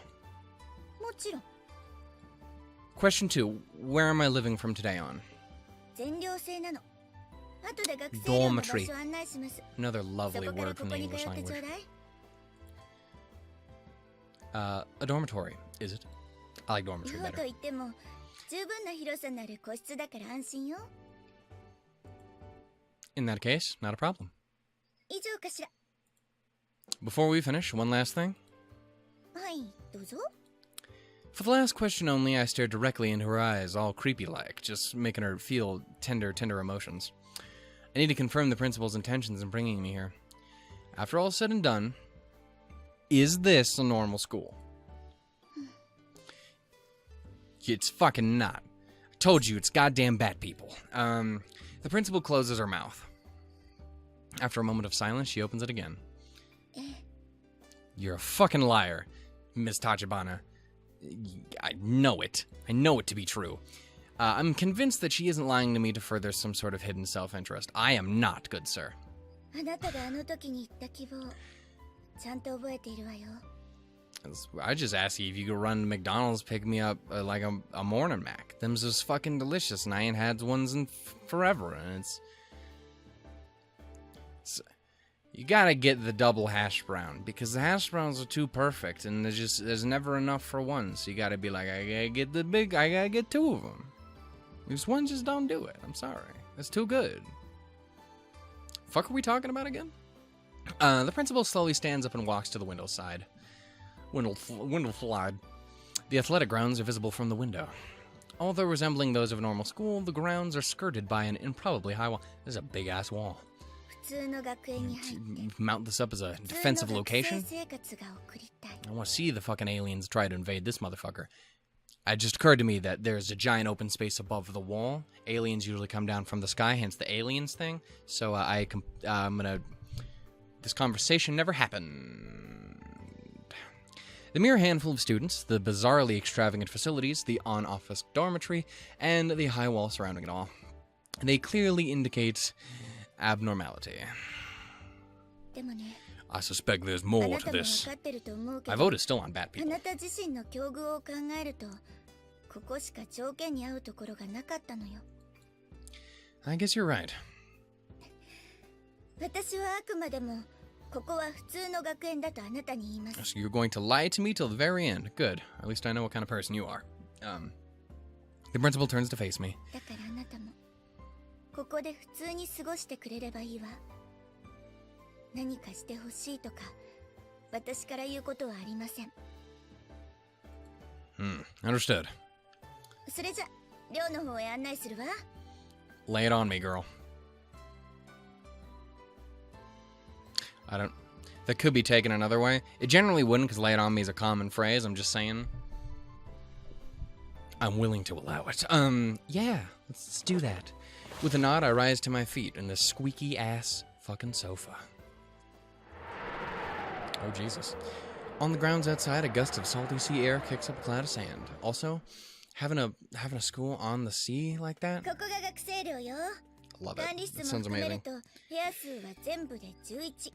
もちろん。 Question 2. Where am I living from today on? 全寮制なの。後で学生寮の場所案内します。 Another そ lovely こから word こ from こ the に通 English ってちょう language. だい。A dormitory, is it? I like dormitory 寮と better. いっても十分な広さのある個室だから安心よ。 In that case, not a problem. 以上かしら。 Before we finish, one last thing. はい、どうぞ。 For the last question only, I stared directly into her eyes, all creepy-like, just making her feel tender emotions. I need to confirm the principal's intentions in bringing me here. After all said and done, is this a normal school? It's fucking not. I told you, it's goddamn bad people. The principal closes her mouth. After a moment of silence, she opens it again. You're a fucking liar, Miss Tachibana. I know it. I know it to be true. I'm convinced that she isn't lying to me to further some sort of hidden self-interest. I am not, good sir. あなたがあの時に言った希望、ちゃんと覚えているわよ。I just asked you if you could run to McDonald's, pick me up like a morning Mac. Them's just fucking delicious, and I ain't had ones in forever, and it's you gotta get the double hash brown, because the hash browns are too perfect, and there's never enough for one, so you gotta be like, I gotta get 2 of them. This one just don't do it. I'm sorry. It's too good. Fuck are we talking about again? The principal slowly stands up and walks to the window side. Window slide. The athletic grounds are visible from the window. Although resembling those of a normal school, the grounds are skirted by an improbably high wall. This is a big-ass wall. 普通の学園に入って Mount this up as a 普通 defensive の学生 location? 生活が送りたい。 I want to see the fucking aliens try to invade this motherfucker. It just occurred to me that there's a giant open space above the wall. Aliens usually come down from the sky, hence the aliens thing. So I'm gonna... This conversation never happened. The mere handful of students, the bizarrely extravagant facilities, the on-office dormitory, and the high wall surrounding it all. They clearly indicate abnormality. でもね、 I suspect there's あ more な to たも this. 分かってると思うけ My ど、 vote is still on bad あ people. なた自身の境遇を考えると、ここしか条件に合うところがなかったのよ。 I guess you're right. 私はあくまでも、ここは普通の学園だとあなたに言います。 So you're going to lie to me till the very end. Good. At least I know what kind of person you are. The principal turns to face me. だからあなたも、ここで普通に過ごしてくれればいいわ。何かしてほしいとか、私から言うことはありません。 Understood. それじゃ、寮の方へ案内するわ。 Lay it on me, girl. That could be taken another way. It generally wouldn't, because lay it on me is a common phrase. I'm just saying. I'm willing to allow it. Yeah, let's do that. With a nod, I rise to my feet in this squeaky-ass fucking sofa. Oh, Jesus. On the grounds outside, a gust of salty sea air kicks up a cloud of sand. Also, Having a school on the sea like that? ここが学生寮よ。 Love 管 it. 理室 That も sounds 含める amazing. と部屋数は全部で11。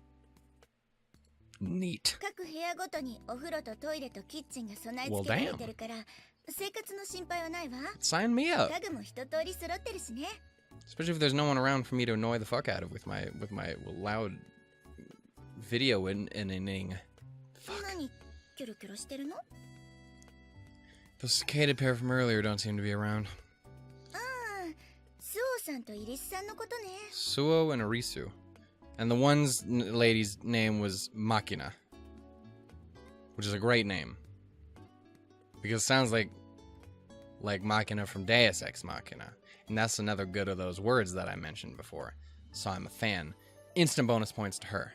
Neat. 各部屋ごとにお風呂とトイレとキッチンが備え Well, 付けられ damn. てるから、生活の心配はないわ。 Sign me up. 家具も一通り揃ってるしね。 Especially if there's no one around for me to annoy the fuck out of with my loud video inning. Fuck. 何キョロキョロしてるの？ The cicada pair from earlier don't seem to be around. ああ、スオさんとイリスさんのことね。 Suo and Arisu. And the one's lady's name was Makina. Which is a great name. Because it sounds like Makina from Deus Ex Machina. And that's another good of those words that I mentioned before. So I'm a fan. Instant bonus points to her.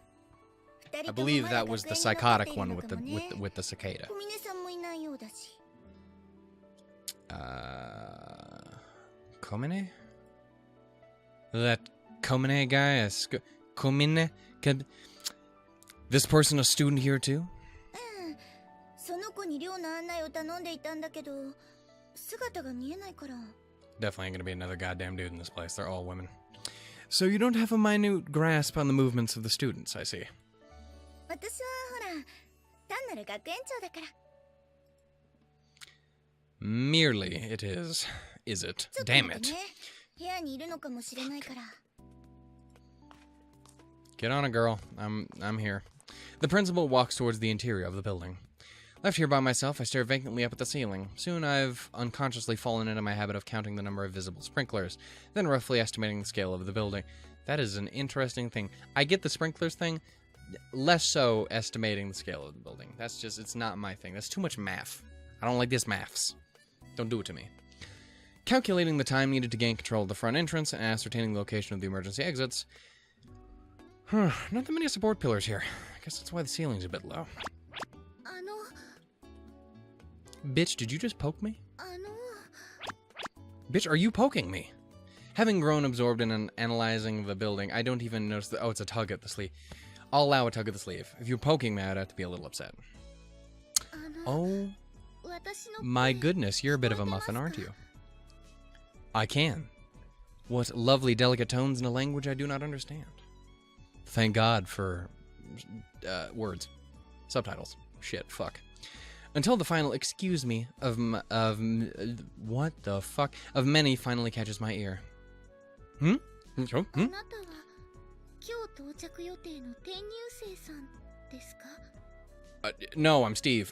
I believe that was the psychotic one with the cicada. 小峰さんもいないようだし。 Komine? That Komine guy? Komine? This person a student here too? うん。その子に寮の案内を頼んでいたんだけど、姿が見えないから。 Definitely ain't gonna be another goddamn dude in this place. They're all women. So you don't have a minute grasp on the movements of the students, I see. 私はほら、単なる学園長だから。 Merely it is it? ちょっと Damn 待って it. ね。部屋にいるのかもしれないから。 Get on it, girl. I'm here. The principal walks towards the interior of the building. Left here by myself, I stare vacantly up at the ceiling. Soon I've unconsciously fallen into my habit of counting the number of visible sprinklers, then roughly estimating the scale of the building. That is an interesting thing. I get the sprinklers thing, less so estimating the scale of the building. That's just, it's not my thing. That's too much math. I don't like this maths. Don't do it to me. Calculating the time needed to gain control of the front entrance and ascertaining the location of the emergency exits. Not that many support pillars here. I guess that's why the ceiling's a bit low. あの、 Bitch, did you just poke me? あの。 Bitch, are you poking me? Having grown absorbed in analyzing the building, I don't even notice that. Oh, it's a tug at the sleeve. I'll allow a tug at the sleeve. If you're poking me, I'd have to be a little upset. あの。 Oh, 私の。 my goodness, you're a bit of a muffin, aren't you? I can. What lovely, delicate tones in a language I do not understand. Thank God for words. Subtitles. Shit, fuck. Until the final excuse me what the fuck of many finally catches my ear. Hmm? あなたは今日到着予定の転入生さんですか? No, I'm Steve.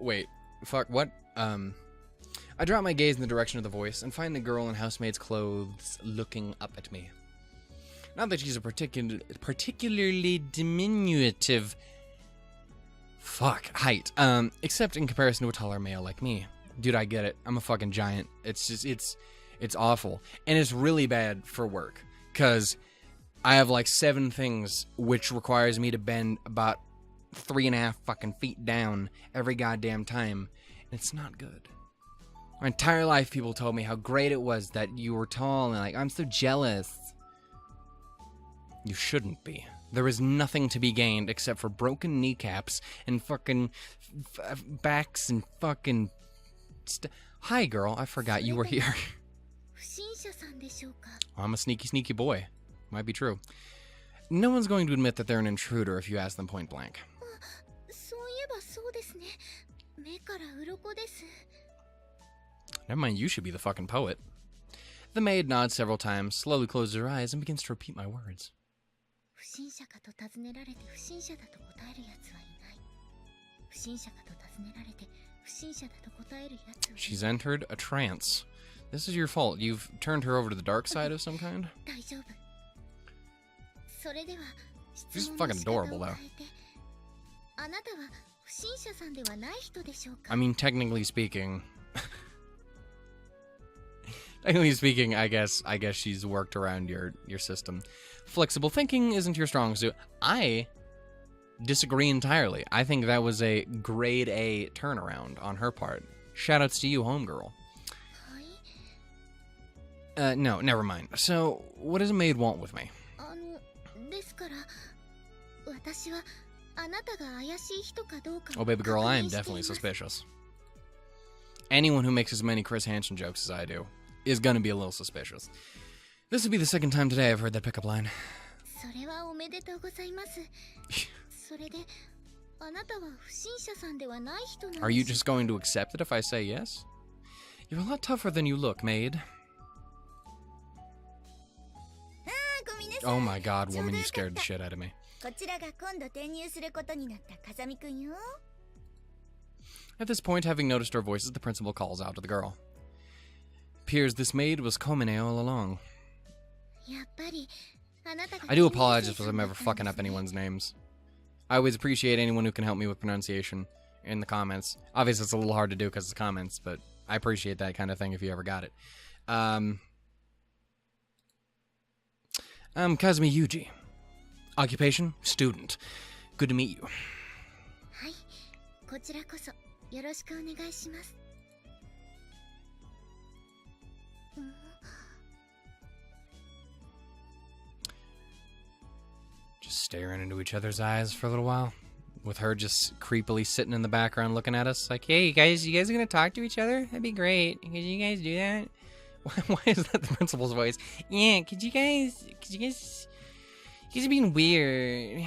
Wait. Fuck, what? I drop my gaze in the direction of the voice and find the girl in housemaid's clothes looking up at me. Not that she's a particularly diminutive height, except in comparison to a taller male like me. Dude, I get it. I'm a fucking giant. It's just, it's awful. And it's really bad for work, because I have like 7 things which requires me to bend about 3.5 fucking feet down every goddamn time, and it's not good. My entire life people told me how great it was that you were tall, and like, I'm so jealous. You shouldn't be. There is nothing to be gained except for broken kneecaps and fucking backs and fucking Hi, girl. I forgot you were here. 不審者さんでしょうか? I'm a sneaky, sneaky boy. Might be true. No one's going to admit that they're an intruder if you ask them point blank. そういえばそうですね。目から鱗です。 Never mind, you should be the fucking poet. The maid nods several times, slowly closes her eyes, and begins to repeat my words. 不審者かと尋ねられて不審者だと答えるやつはいない。不審者かと尋ねられて不審者だと答えるやつは。 She's entered a trance. This is your fault. You've turned her over to the dark side of some kind? 大丈夫。それでは She's 質問 fucking の仕方を adorable, 変 though. えて。あなたは不審者さんではない人でしょうか? I mean, technically speaking... Technically speaking, I guess she's worked around your system. Flexible thinking isn't your strong suit. I disagree entirely. I think that was a grade A turnaround on her part. Shoutouts to you, homegirl. はい。 No, never mind. So, what does a maid want with me? ですから、私はあなたが怪しい人かどうかを Oh, baby girl, I am 確認しています。 definitely suspicious. anyone who makes as many Chris Hansen jokes as I do is gonna be a little suspicious. This would be the second time today I've heard that pickup line. それはおめでとうございます。それで、あなたは不審者さんではない人なんです。 Are you just going to accept it if I say yes? You're a lot tougher than you look, maid. Oh my god, woman, you scared the shit out of me. こちらが今度転入することになった風見くんよ。 At this point, having noticed our voices, the principal calls out to the girl. Appears this maid was Komine all along. やっぱりあなたが I do apologize if I'm ever fucking up anyone's names. I always appreciate anyone who can help me with pronunciation in the comments. Obviously, it's a little hard to do because it's comments, but I appreciate that kind of thing if you ever got it. I'm Kazumi Yuuji. Occupation? Student. Good to meet you. はい、こちらこそよろしくお願いします。Just staring into each other's eyes for a little while, with her just creepily sitting in the background looking at us like, hey, you guys are gonna talk to each other? That'd be great. Could you guys do that? Why is that the principal's voice? Yeah, could you guys are being weird.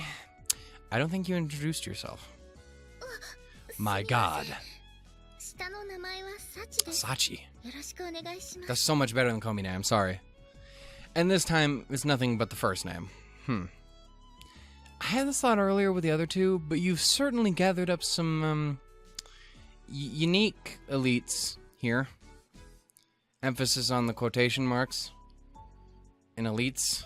I don't think you introduced yourself. My god. 下の名前はSachiです。 Sachi. よろしくお願いします。 That's so much better than Komine, I'm sorry. And this time, it's nothing but the first name. I had this thought earlier with the other two, but you've certainly gathered up some, unique elites here. Emphasis on the quotation marks. In elites.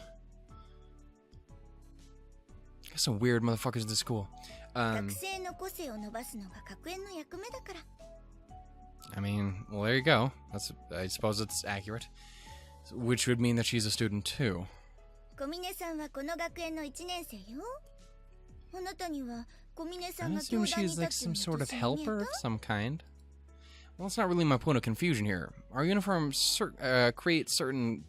Got some weird motherfuckers at this school. 学生の個性を伸ばすのが学園の役目だから。 I mean, well, there you go. I suppose it's accurate. Which would mean that she's a student too. 小峰さんはこの学園の1年生よ。あなたには小峰さ I んが assume 教壇に she's 立 like つよう some な sort of 年に見え helper た of some kind. Well, that's not really my point of confusion here. Our uniform creates certain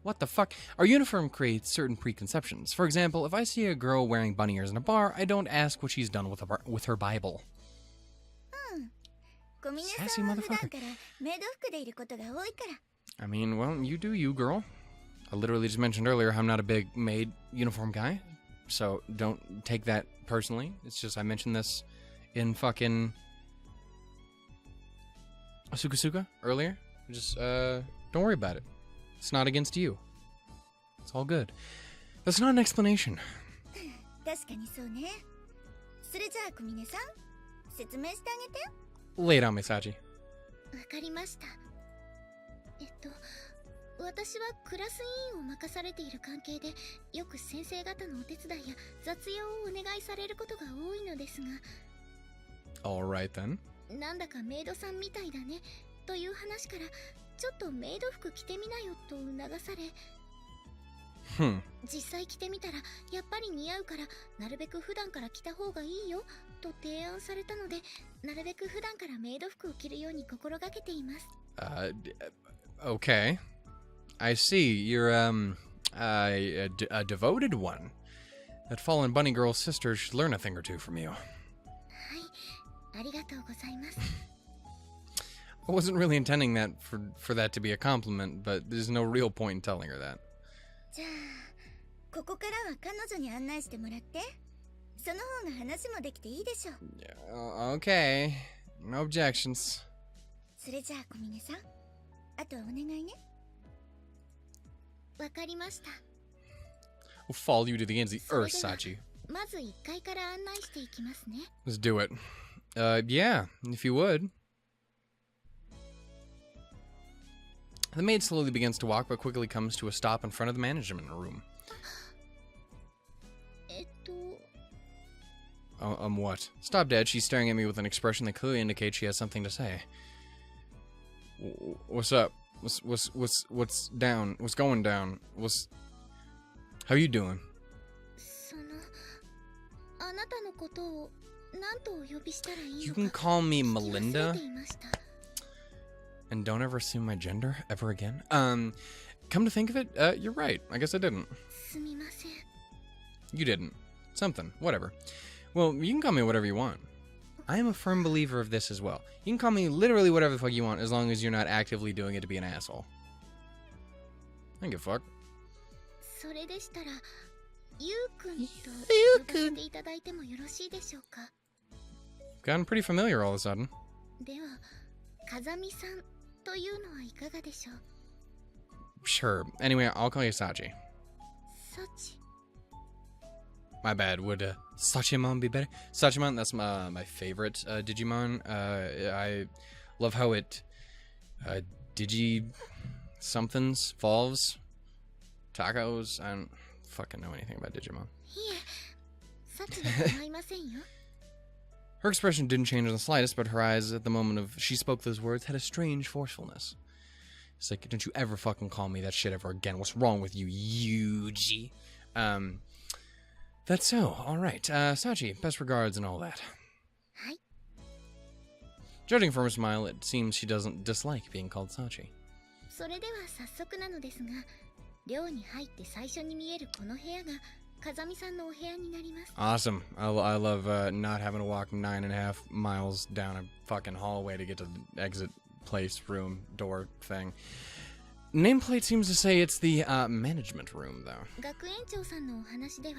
What the fuck? Our uniform creates certain preconceptions. For example, if I see a girl wearing bunny ears in a bar, I don't ask what she's done with her Bible. 小峰さんは普段からメイド服でいることが多いから。 I mean, well, you do you, girl. I literally just mentioned earlier I'm not a big maid uniform guy, so don't take that personally. It's just I mentioned this in fucking Sukasuka earlier. Just don't worry about it. It's not against you. It's all good. That's not an explanation. 確かにそうね。それじゃあ小峰さん、説明してあげて。 Lay it on me, Sachi. わかりました。私はクラス委員を任されている関係で、よく先生方のお手伝いや雑用をお願いされることが多いのですが。 Alright then. なんだかメイドさんみたいだねという話から、ちょっとメイド服着てみなよと促され。実際着てみたらやっぱり似合うから、なるべく普段から着た方がいいよと提案されたので、なるべく普段からメイド服を着るように心がけています。Okay. I see. You're, a devoted one. That fallen bunny girl's sister should learn a thing or two from you. はい、ありがとうございます。 I wasn't really intending that for that to be a compliment, but there's no real point in telling her that. じゃあ、ここからは彼女に案内してもらって。その方が話もできていいでしょう。Okay. No objections. それじゃあ小峰さん、あとはお願いね。わかりました。 We'll fall you to the ends of the earth, Sachi. まず1階から案内していきますね。 Let's do it. Yeah, if you would. The maid slowly begins to walk, but quickly comes to a stop in front of the management room. What? Stop dead. She's staring at me with an expression that clearly indicates she has something to say. What's up? What's down? What's going down? How you doing? その、あなたのことを何とお呼びしたらいい You の can か call me 聞き忘れ Melinda. ていました。 And don't ever assume my gender ever again. Come to think of it, you're right. I guess I didn't. すみません。 You didn't. Something. Whatever. Well, you can call me whatever you want. I am a firm believer of this as well. You can call me literally whatever the fuck you want as long as you're not actively doing it to be an asshole. I don't give a fuck. それでしたらゆうくんと呼ばせていただいてもよろしいでしょうか。 Gotten pretty familiar all of a sudden. では風見さんというのはいかがでしょう。 Sure. Anyway, I'll call you Sachi. サチ My bad. Would Sachimon be better? Sachimon, that's my favorite Digimon. I love how it digi somethings, evolves, tacos. I don't fucking know anything about Digimon. いえサチで構いませんよ。 Her expression didn't change in the slightest, but her eyes at the moment of she spoke those words had a strange forcefulness. It's like, don't you ever fucking call me that shit ever again. What's wrong with you, Yuuji? That's so. All right. Sachi, best regards and all that. はい。 Judging from her smile, it seems she doesn't dislike being called Sachi. それでは早速なのですが、寮に入って最初に見えるこの部屋が風見さんのお部屋になります。 Awesome. I love not having to walk 9.5 miles down a fucking hallway to get to the exit place, room, door thing. Nameplate seems to say it's the management room, though. 学園長さんのお話では、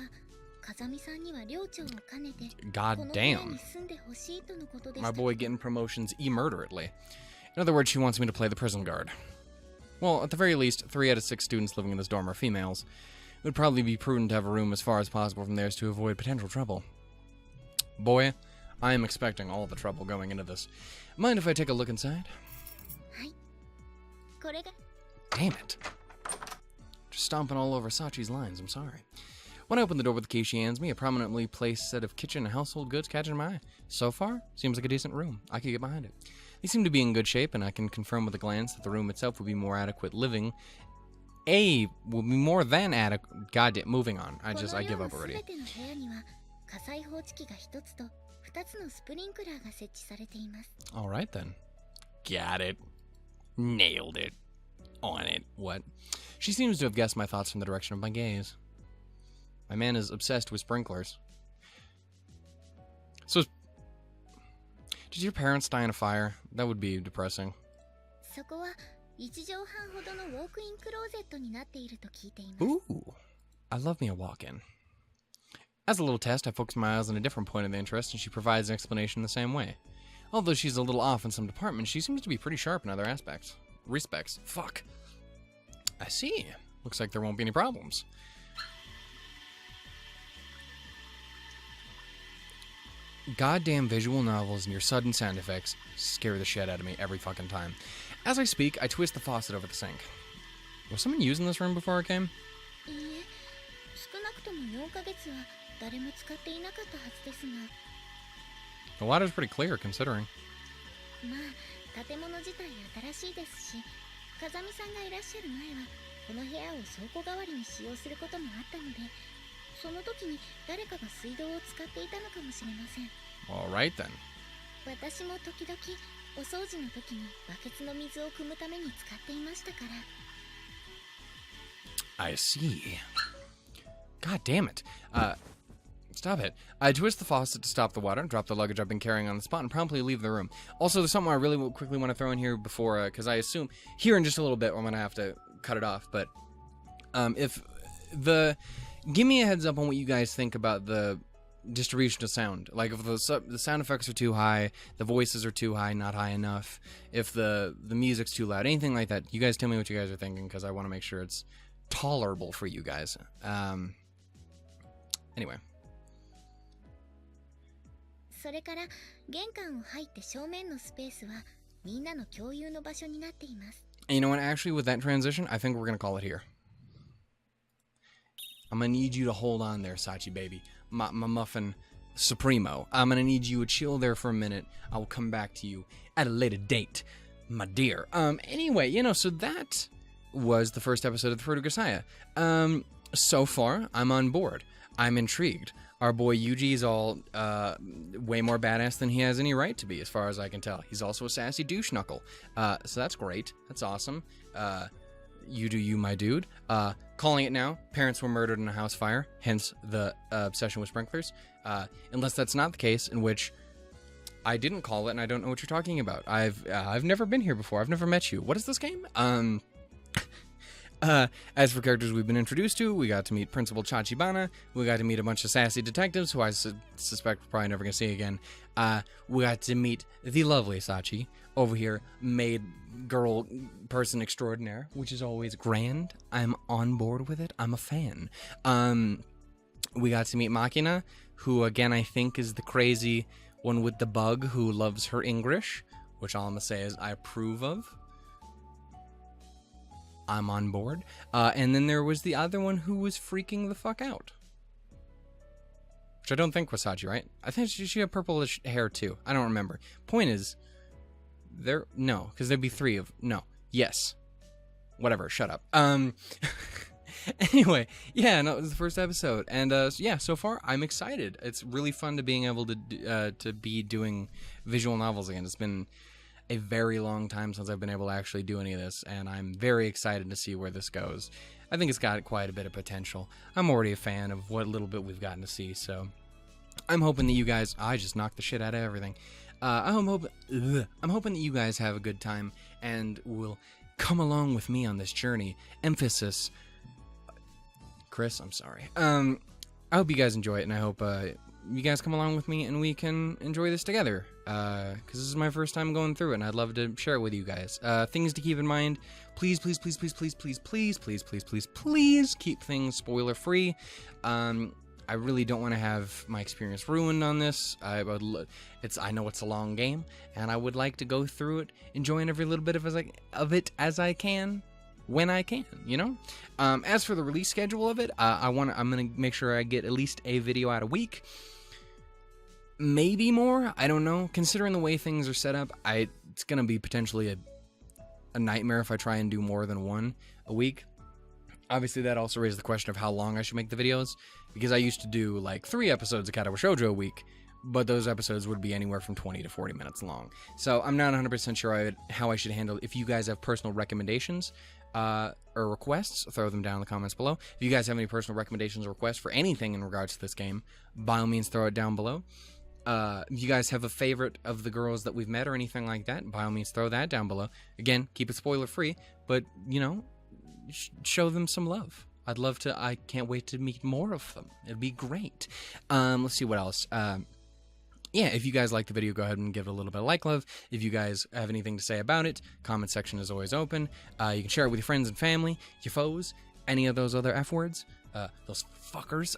風見さんには寮長を兼ねて、 God この部屋 damn. に住んでほしいとのことでし My た。 boy getting promotions immoderately. In other words, she wants me to play the prison guard. Well, at the very least, 3 out of 6 students living in this dorm are females. It would probably be prudent to have a room as far as possible from theirs to avoid potential trouble. Boy, I am expecting all the trouble going into this. Mind if I take a look inside? はい。これが Damn it. Just stomping all over Sachi's lines, I'm sorry. When I open the door with the key she hands me, a prominently placed set of kitchen and household goods catches my eye. So far, seems like a decent room. I could get behind it. They seem to be in good shape, and I can confirm with a glance that the room itself would be more adequate living. Will be more than adequate. Goddamn, moving on. I give up already. この寮の全ての部屋には火災報知器が1つと2つのスプリンクラーが設置されています。 Alright then. Got it. Nailed it. On it. What? She seems to have guessed my thoughts from the direction of my gaze. My man is obsessed with sprinklers. So, did your parents die in a fire? That would be depressing. そこは1畳半ほどのウォークインクローゼットになっていると聞いています。 Ooh. I love me a walk-in. As a little test, I focus my eyes on a different point of interest, and she provides an explanation in the same way. Although she's a little off in some departments, she seems to be pretty sharp in other respects. Fuck. I see. Looks like there won't be any problems. Goddamn visual novels and your sudden sound effects scare the shit out of me every fucking time. As I speak, I twist the faucet over the sink. Was someone using this room before I came? いいえ、少なくとも4ヶ月は誰も使っていなかったはずですが、 The water's pretty clear, considering. まあ建物自体新しいですし、風見さんがいらっしゃる前はこの部屋を倉庫代わりに使用することもあったので、その時に誰かが水道を使っていたのかもしれません。 Alright then. 私も時々お掃除の時にバケツの水を汲むために使っていましたから。 I see. God damn it. Stop it. I twist the faucet to stop the water, drop the luggage I've been carrying on the spot, and promptly leave the room. Also, there's something I really quickly want to throw in here before, because I assume here in just a little bit I'm going to have to cut it off, but give me a heads up on what you guys think about the distribution of sound. Like if the sound effects are too high, the voices are too high, not high enough, if the music's too loud, anything like that. You guys tell me what you guys are thinking, because I want to make sure it's tolerable for you guys. Anyway. それから玄関を入って正面のスペースはみんなの共有の場所になっています。 And you know what, actually with that transition, I think we're going to call it here. I'm going to need you to hold on there, Sachi baby. My muffin supremo. I'm going to need you to chill there for a minute. I will come back to you at a later date, my dear. Anyway, so that was the first episode of the Fruit of Grisaia. So far, I'm on board. I'm intrigued. Our boy Yuuji is all way more badass than he has any right to be, as far as I can tell. He's also a sassy douche knuckle. So that's great. That's awesome. You do you, my dude. Calling it now, parents were murdered in a house fire, hence the obsession with sprinklers. Unless that's not the case, in which I didn't call it, and I don't know what you're talking about. I've never been here before. I've never met you. What is this game? As for characters we've been introduced to, we got to meet Principal Chachibana. We got to meet a bunch of sassy detectives who I suspect we're probably never going to see again. We got to meet the lovely Sachi over here, maid girl person extraordinaire, which is always grand. I'm on board with it. I'm a fan. We got to meet Makina, who again I think is the crazy one with the bug who loves her English, which all I'm going to say is I approve of. I'm on board. And then there was the other one who was freaking the fuck out. Which I don't think was Sachi, right? I think she had purplish hair too. I don't remember. Point is, no, because there'd be three of, no, yes. Whatever, shut up. Anyway, yeah, no, it was the first episode. And yeah, so far, I'm excited. It's really fun to being able to be doing visual novels again. It's been a very long time since I've been able to actually do any of this, and I'm very excited to see where this goes. I think it's got quite a bit of potential. I'm already a fan of what little bit we've gotten to see, so I'm hoping that you guys... I just knocked the shit out of everything. I'm hoping that you guys have a good time and will come along with me on this journey. Emphasis. Chris, I'm sorry. I hope you guys enjoy it, and I hope you guys come along with me and we can enjoy this together. Because this is my first time going through it, and I'd love to share it with you guys. Things to keep in mind. Please keep things spoiler free. I really don't want to have my experience ruined on this. I know it's a long game, and I would like to go through it, enjoying every little bit of it as I can, when I can, you know? As for the release schedule of it, I'm gonna make sure I get at least a video out a week. Maybe more, I don't know. Considering the way things are set up, it's gonna be potentially a nightmare if I try and do more than one a week. Obviously, that also raises the question of how long I should make the videos, because I used to do like 3 episodes of Katawa Shoujo a week, but those episodes would be anywhere from 20 to 40 minutes long. So I'm not 100% sure how I should handle it. If you guys have personal recommendations or requests, throw them down in the comments below. If you guys have any personal recommendations or requests for anything in regards to this game, by all means, throw it down below. If you guys have a favorite of the girls that we've met or anything like that, by all means, throw that down below. Again, keep it spoiler free, but, you know, show them some love. I'd love to. I can't wait to meet more of them. It'd be great. Let's see what else. Yeah, if you guys like the video, go ahead and give it a little bit of like love. If you guys have anything to say about it, comment section is always open. You can share it with your friends and family, your foes, any of those other F words, those fuckers.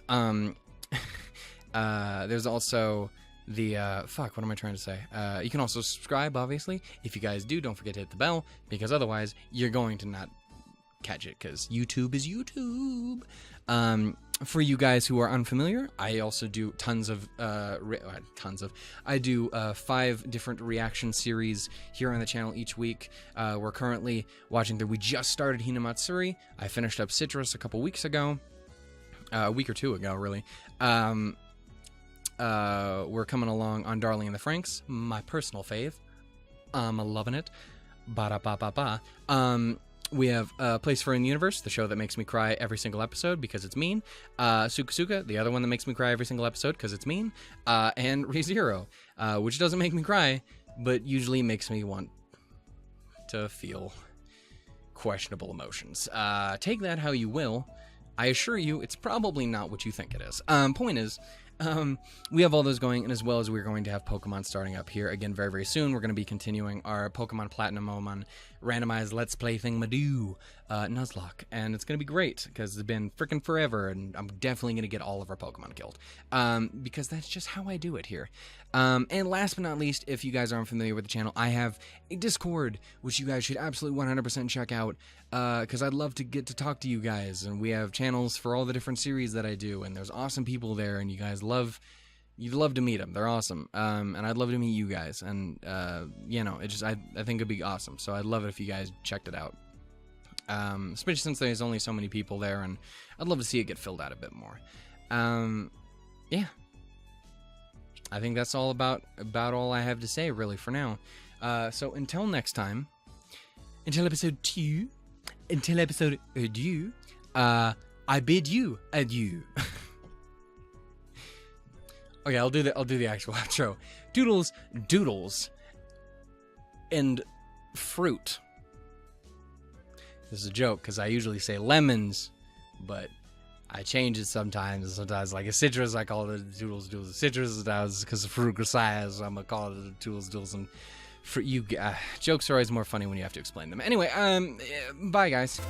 There's also the, what am I trying to say? You can also subscribe, obviously. If you guys do, don't forget to hit the bell, because otherwise you're going to not catch it, because YouTube is YouTube. For you guys who are unfamiliar, I also do I do 5 different reaction series here on the channel each week. We're currently watching we just started Hinamatsuri. I finished up Citrus a couple weeks ago. A week or 2 ago, really. We're coming along on Darling and the Franxx, my personal fave. I'm loving it. Ba-da-ba-ba-ba. We have Place for in the Universe, the show that makes me cry every single episode because it's mean. Suka, the other one that makes me cry every single episode because it's mean. And ReZero, which doesn't make me cry, but usually makes me want to feel questionable emotions. Take that how you will. I assure you, it's probably not what you think it is. Point is, we have all those going, and as well as we're going to have Pokemon starting up here again very, very soon. We're going to be continuing our Pokemon Platinum Momon randomized Let's Play thing Madoo, Nuzlocke, and it's going to be great because it's been freaking forever, and I'm definitely going to get all of our Pokemon killed, because that's just how I do it here. And last but not least, if you guys aren't familiar with the channel, I have a Discord, which you guys should absolutely 100% check out, because I'd love to get to talk to you guys, and we have channels for all the different series that I do, and there's awesome people there, and you guys you'd love to meet them. They're awesome, and I'd love to meet you guys, and, you know, I think it'd be awesome, so I'd love it if you guys checked it out, especially since there's only so many people there, and I'd love to see it get filled out a bit more. Yeah. I think that's all about all I have to say, really, for now. So until next time, until episode 2, until episode adieu, I bid you adieu. Okay, I'll do the actual outro. doodles, and fruit. This is a joke because I usually say lemons, but I change it sometimes. Sometimes, like a citrus, I call it doodles. Citrus because of Fruit of Grisaia, so I'm gonna call it doodles. And for you, jokes are always more funny when you have to explain them. Anyway, bye guys.